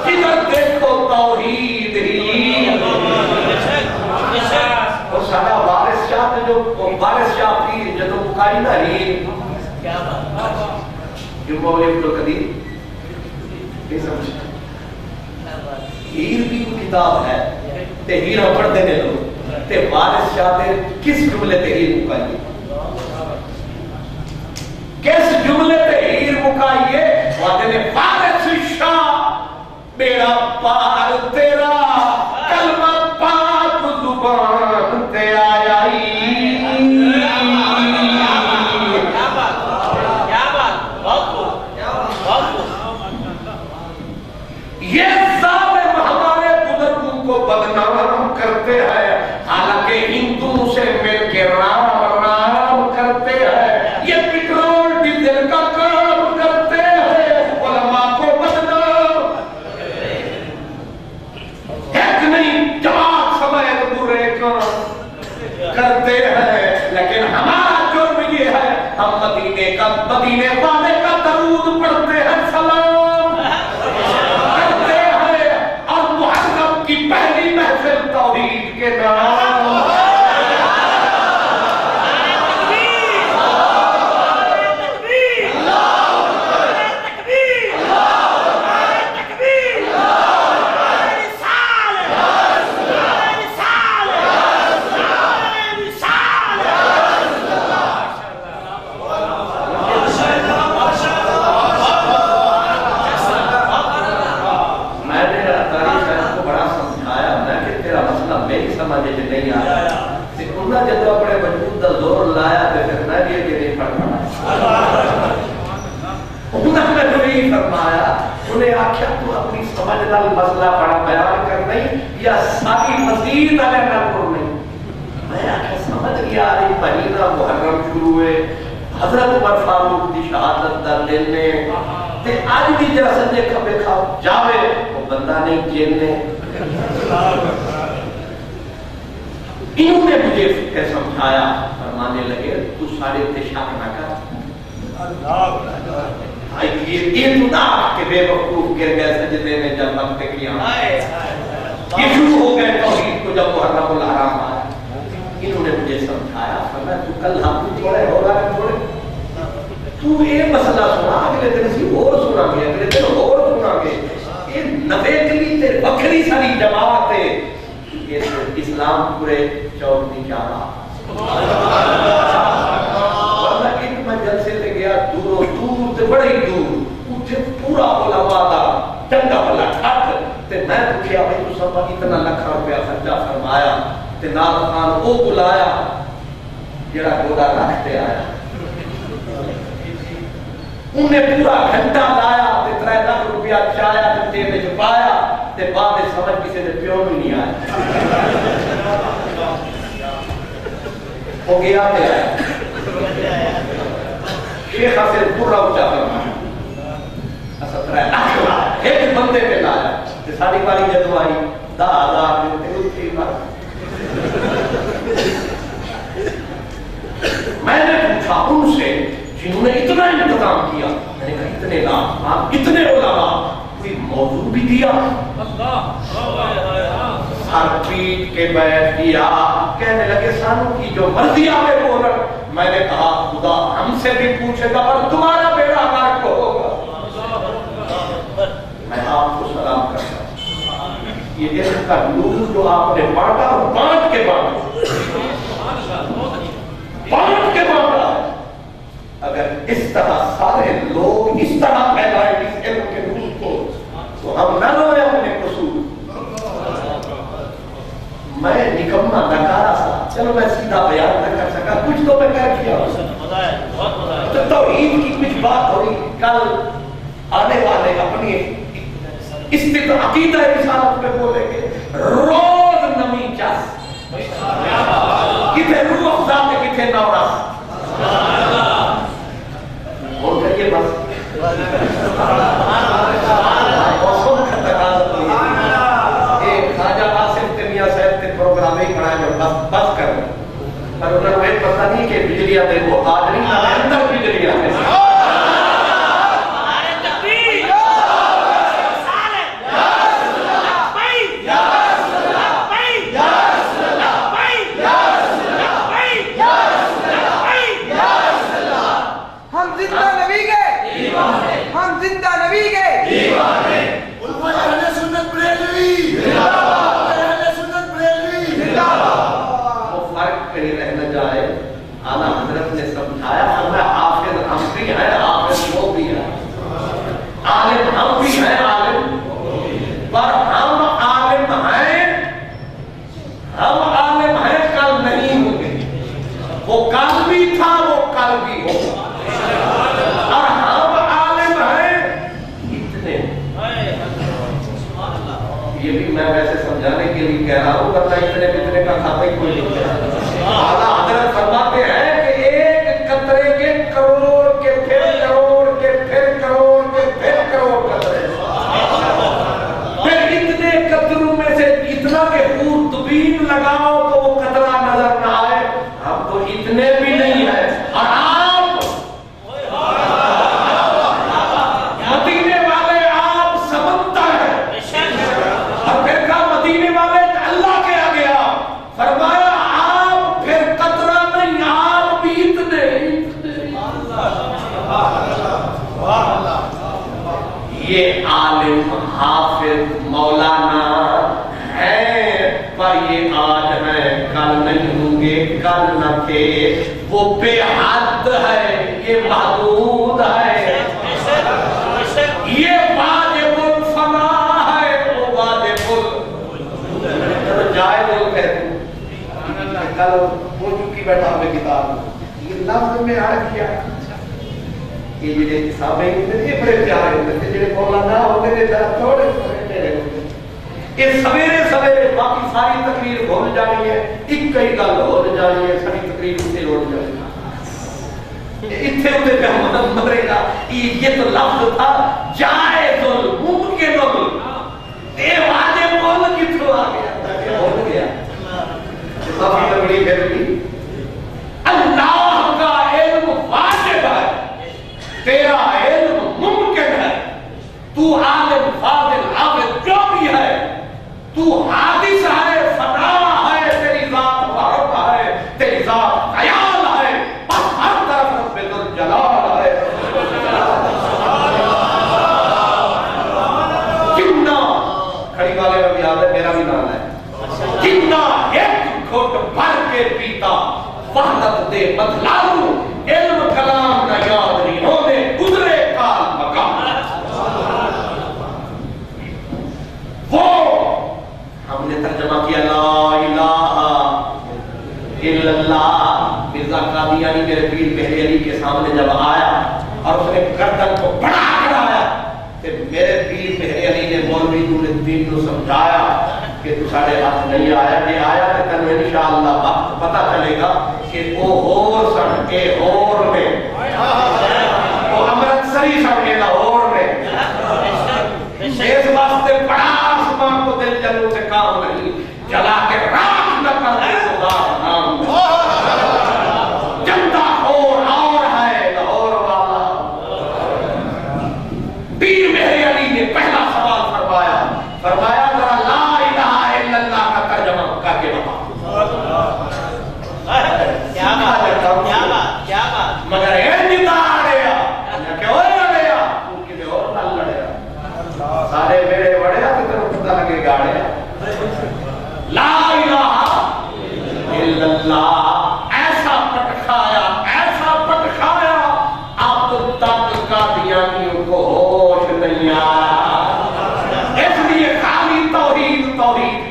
[SPEAKER 3] جدھر دیکھو توحید ہی اور سارا وارث شاہ جو وارث شاہ پیر جدو مکائی نہ ہی جو مولی عبد القدیر نہیں سمجھتا ہیر بھی کوئی کتاب ہے تے ہیرہ پڑھ دینے لوگ تے وارث شاہ دے کس جملے تے ہیر مکائیے کس جملے تے ہیر مکائیے وعدے نے وارث شاہ میرا پار تیرا کلمہ پاک زبان تے آیا یہ ظالم ہمارے بزرگوں کو بدنام کرتے ہیں حالانکہ ہندو سے مل کے رام کرتے ہیں یہ پیٹرول ڈیزل کا کام کرتے ہیں علماء کو بدنام ایک نہیں جماعت سمیت برے کام کرتے ہیں لیکن ہمارا جرم یہ ہے ہم مدینے والے کا درود پڑھتے ہیں سلام پہلی محفل توحید کے نام مسئلہ بڑا بیان کر نہیں یا ساری مزید علیہ نظر نہیں میں آکھا سمجھ گیا رہی مہینہ محرم شروع ہوئے حضرت عمر فاروق دی شہادت در لینے تے آج بھی جرا سنجے کھپے کھاؤ جاوے وہ بندہ نہیں جیلنے انہوں نے مجھے فکر سمجھایا فرمانے لگے تو سارے اتشاق نہ کر یہ تو نہ کہ بے وقوف گر گئے سجدے میں جب وقت کیا یہ شروع ہو گئے توحید کو جب محرم الحرام آیا انہوں نے مجھے سمجھایا فرمایا تو کل ہم کو چھوڑے ہوگا نہ چھوڑے تو یہ مسئلہ سنا اگلے دن سی اور سنا گے اگلے دن اور سنا گے یہ نوے کلی تے بکری ساری جماعت ہے یہ اسلام پورے چوک نہیں جا رہا ورنہ ایک میں جلسے لے گیا دور تے بڑے دور اٹھے پورا علماء دا چنگا والا ٹھٹ تے میں پوچھیا بھائی تو سب اتنا لکھا روپیہ خرچہ فرمایا تے نال خان او بلایا جڑا گوڑا رکھتے آیا انہیں پورا گھنٹہ لایا تے 3 لاکھ روپیہ چایا تے تیرے وچ پایا تے بعد سمجھ کسی نے پیو نہیں آیا ہو گیا تے آیا شیخ حسن پورا اچھا فرمایا اسا 3 لاکھ لایا ایک بندے پہ لایا تے ساری باری جدو آئی 10,000 دیتے اٹھی بار میں نے پوچھا ان سے جنہوں نے اتنا انتظام کیا میں نے کہا اتنے لاکھ اتنے علماء کوئی موضوع بھی دیا سر پیٹ کے بیٹھ دیا کہنے لگے سانو کی جو مرضی آئے وہ رکھ میں نے کہا خدا ہم سے بھی پوچھے گا پر تمہارا بیڑا غرق ہوگا میں آپ کو سلام کرتا ہوں یہ علم کا نور جو آپ نے بانٹا بانٹ کے بانٹا اگر اس طرح سارے لوگ اس طرح پھیلائیں اس علم کے نور کو تو ہم نہ روئے اپنے قصور میں نکمہ نکارا سا چلو میں سیدھا بیان نہ کر سکا کچھ تو میں کہہ کیا تو توحید کی کچھ بات ہوئی کل آنے والے اپنی عقیدہ رسالت میں بولیں گے روز نمی چاس کتے روح افزا کے کتے نورس بول کر یہ بس موسم کا تقاضا
[SPEAKER 5] ہم زندہ نبی کے
[SPEAKER 6] علماء اہل سنت بریلوی اہل سنت بریلوی
[SPEAKER 3] وہ فرق کہیں رہ نہ جائے. اعلیٰ حضرت نے سمجھایا ہمیں حافظ ہم بھی ہیں حافظ وہ بھی ہیں عالم ہم بھی ہیں عالم پر ہم عالم ہیں کل نہیں ہوں گے. وہ کل بھی تھا وہ کل بھی ہوگا اور ہم عالم ہیں اتنے. یہ بھی میں ویسے سمجھانے کے لیے کہہ رہا ہوں ورنہ اتنے کا کھاتا ہی کوئی نہیں ہے. اعلیٰ حضرت فرماتے ہیں کہ ایک قطرے کے کروڑ کے پھر کروڑ کے پھر کروڑ کے پھر کروڑ قطرے. پھر اتنے قطروں میں سے اتنا کہ خوردبین لگاؤ تو وہ قطرہ نظر نہ آئے. ہم تو اتنے بھی نہیں ہیں. اور آپ مدینے والے آپ سمندر ہیں اور پھر کہا مدینے والے اللہ کے آگے آپ فرمایا آپ پھر قطرہ نہیں آپ بھی اتنے. یہ عالم حافظ مولانا ہیں پر یہ آج ہیں کل نہیں ہوں گے کل نہ تھے. وہ بے حد ہے یہ محدود ہے یہ واجب الفنا ہے وہ واجب جائز کہتے ہیں. کل وہ چکی بیٹھا ہوئے کتاب یہ لفظ میں آ کیا یہ جڑے صحابہ ہوندے نے بڑے پیارے ہوندے نے جڑے مولانا ہوندے نے تھوڑے میرے ہوندے یہ سویرے سویرے باقی ساری تقریر بھول جانی ہے ایک ہی گل ہو جانی ہے ساری تقریر سے لوٹ جانی ہے. اتنے ہوتے پہ مرے گا یہ تو لفظ تھا جائز ممکن یہ واجب بول کتوں آ گیا ہو گیا. کافی تقریر ہے اللہ کا علم واجب ہے تیرا علم ممکن ہے. تو عالم فاضل عابد جو بھی ہے تو حادث ہے فنا ہے تیری ذات وحب ہے تیری ذات خیال ہے بس ہر طرف رب ذوالجلال ہے. جنہ کھڑی والے کا بھی یاد ہے میرا بھی نام ہے جنہ ایک گھٹ بھر کے پیتا وحدت دے بدلالو علم کلام نہ یاد نہیں ہونے گزرے کال مقام. وہ ہم نے ترجمہ کیا لا الہ الا اللہ. مرزا قادیانی میرے پیر مہری علی کے سامنے جب آیا اور اس نے گردن کو بڑا کرایا کہ میرے پیر مہری علی نے مولوی نور الدین کو سمجھایا کہ تو ساڑھے ہاتھ نہیں آیا کہ آیا کہ تنو انشاءاللہ وقت پتہ چلے گا کہ وہ ہور سن کے ہور میں وہ امرتسری سن کے لاہور میں اس واسطے بڑا آسمان کو دل جلو سے کام نہیں جلا کے راک نہ کر دے خدا نام جندہ اور ہے لاہور والا. پیر مہری علی نے پہلا سوال فرمایا ذرا لا الہ الا اللہ کا ترجمہ کر کے بتا.
[SPEAKER 4] کیا بات
[SPEAKER 3] مگر یہ ندا آڑیا کہ ہوئے آڑیا کیونکہ میں اور نہ لڑیا سارے میرے وڑیا کہ تنو پتہ لگے گاڑیا. لا الہ الا اللہ ایسا پٹکھایا اب تک قادیانیوں کو ہوش نہیں آیا. اس لیے خالی توحید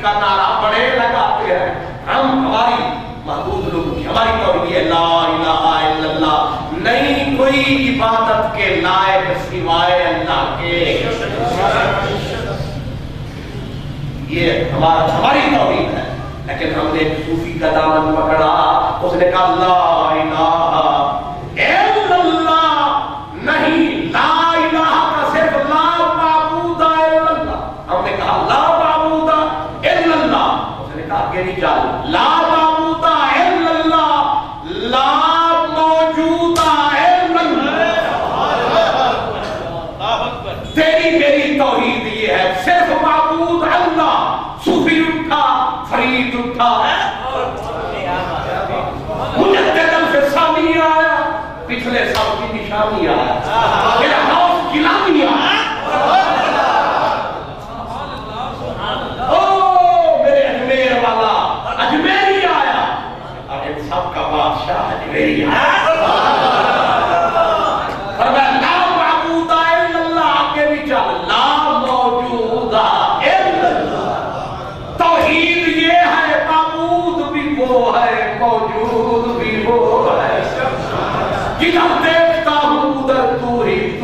[SPEAKER 3] کا نعرہ بڑے لگاتے ہیں. ہم ہماری محدود لوگوں کی ہماری توحید ہے لا الہ الا اللہ نہیں کوئی عبادت کے لائق سوائے اللہ کے. یہ ہماری توحید ہے. لیکن ہم نے ایک صوفی کا دامن پکڑا اس نے کہا لا الہ الا اللہ نہیں لا الہ کا صرف لا معبود الا اللہ. ہم نے کہا لا معبود الا اللہ اس نے کہا کہ نہیں چل لا معبود الا اللہ لا موجود الا اللہ. تیری میری توحید یہ ہے صرف معبود اللہ. صوفی اٹھا فرید اٹھا مجدد الفسانی آیا پچھلے سب کی نشانی آیا.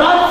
[SPEAKER 3] 10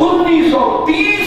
[SPEAKER 3] 1930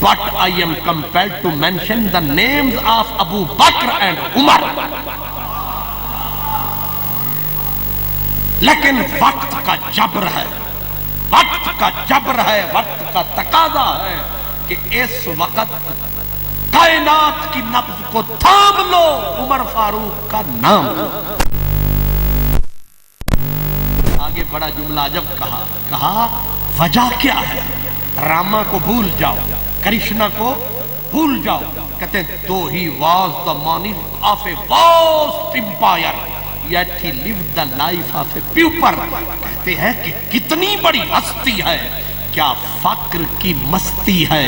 [SPEAKER 2] but I am compelled to mention the names of Abu Bakr and Umar. لیکن وقت کا جبر ہے، وقت کا جبر ہے، وقت کا تقاضا ہے کہ اس وقت کائنات کی نبض کو تھام لو، عمر فاروق کا نام لو۔ آگے بڑا جملہ عجب کہا وجہ کیا ہے؟ راما کو بھول جاؤ، کرشنا کو بھول جاؤ، کہتے ہیں though he was the monarch of a vast empire yet he lived the life of a pauper. کہتے ہیں کہ کتنی بڑی ہستی ہے، کیا فقر کی مستی ہے،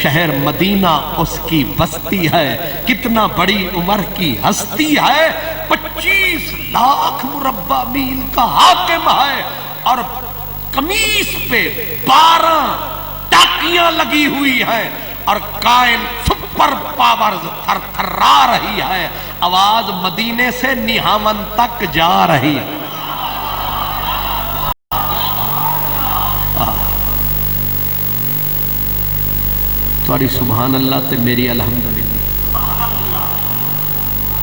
[SPEAKER 2] شہر مدینہ اس کی بستی ہے، کتنا بڑی عمر کی ہستی ہے، 25 لاکھ مربع میل کا حاکم ہے، اور قمیص پہ 12 ٹاکیاں لگی ہوئی ہیں، اور قائل سپر پاورز تھر تھرا رہی ہے، آواز مدینے سے نہاون تک جا رہی ہے۔ تھوڑی سبحان اللہ تے میری الحمدللہ۔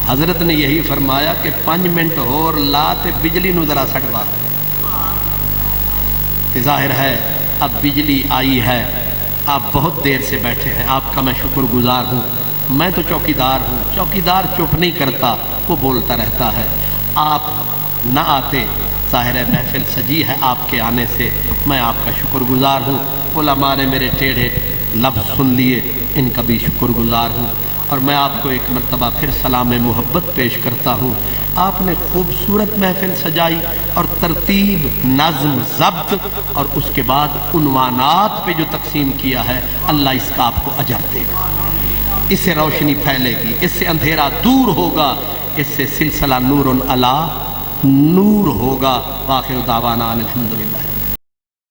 [SPEAKER 2] حضرت نے یہی فرمایا کہ 5 منٹ اور لا تے بجلی نو ذرا سٹوا، ظاہر ہے اب بجلی آئی ہے، آپ بہت دیر سے بیٹھے ہیں، آپ کا میں شکر گزار ہوں۔ میں تو چوکیدار ہوں، چوکیدار چپ نہیں کرتا، وہ بولتا رہتا ہے۔ آپ نہ آتے، ظاہر ہے محفل سجی ہے آپ کے آنے سے، میں آپ کا شکر گزار ہوں۔ علماء نے میرے ٹیڑھے لفظ سن لیے، ان کا بھی شکر گزار ہوں۔ اور میں آپ کو ایک مرتبہ پھر سلام محبت پیش کرتا ہوں۔ آپ نے خوبصورت محفل سجائی اور ترتیب، نظم، ضبط اور اس کے بعد عنوانات پہ جو تقسیم کیا ہے، اللہ اس کا آپ کو اجر دے گا، اس سے روشنی پھیلے گی، اس سے اندھیرا دور ہوگا، اس سے سلسلہ نور علی نور ہوگا۔ وآخر دعوانا الحمدللہ۔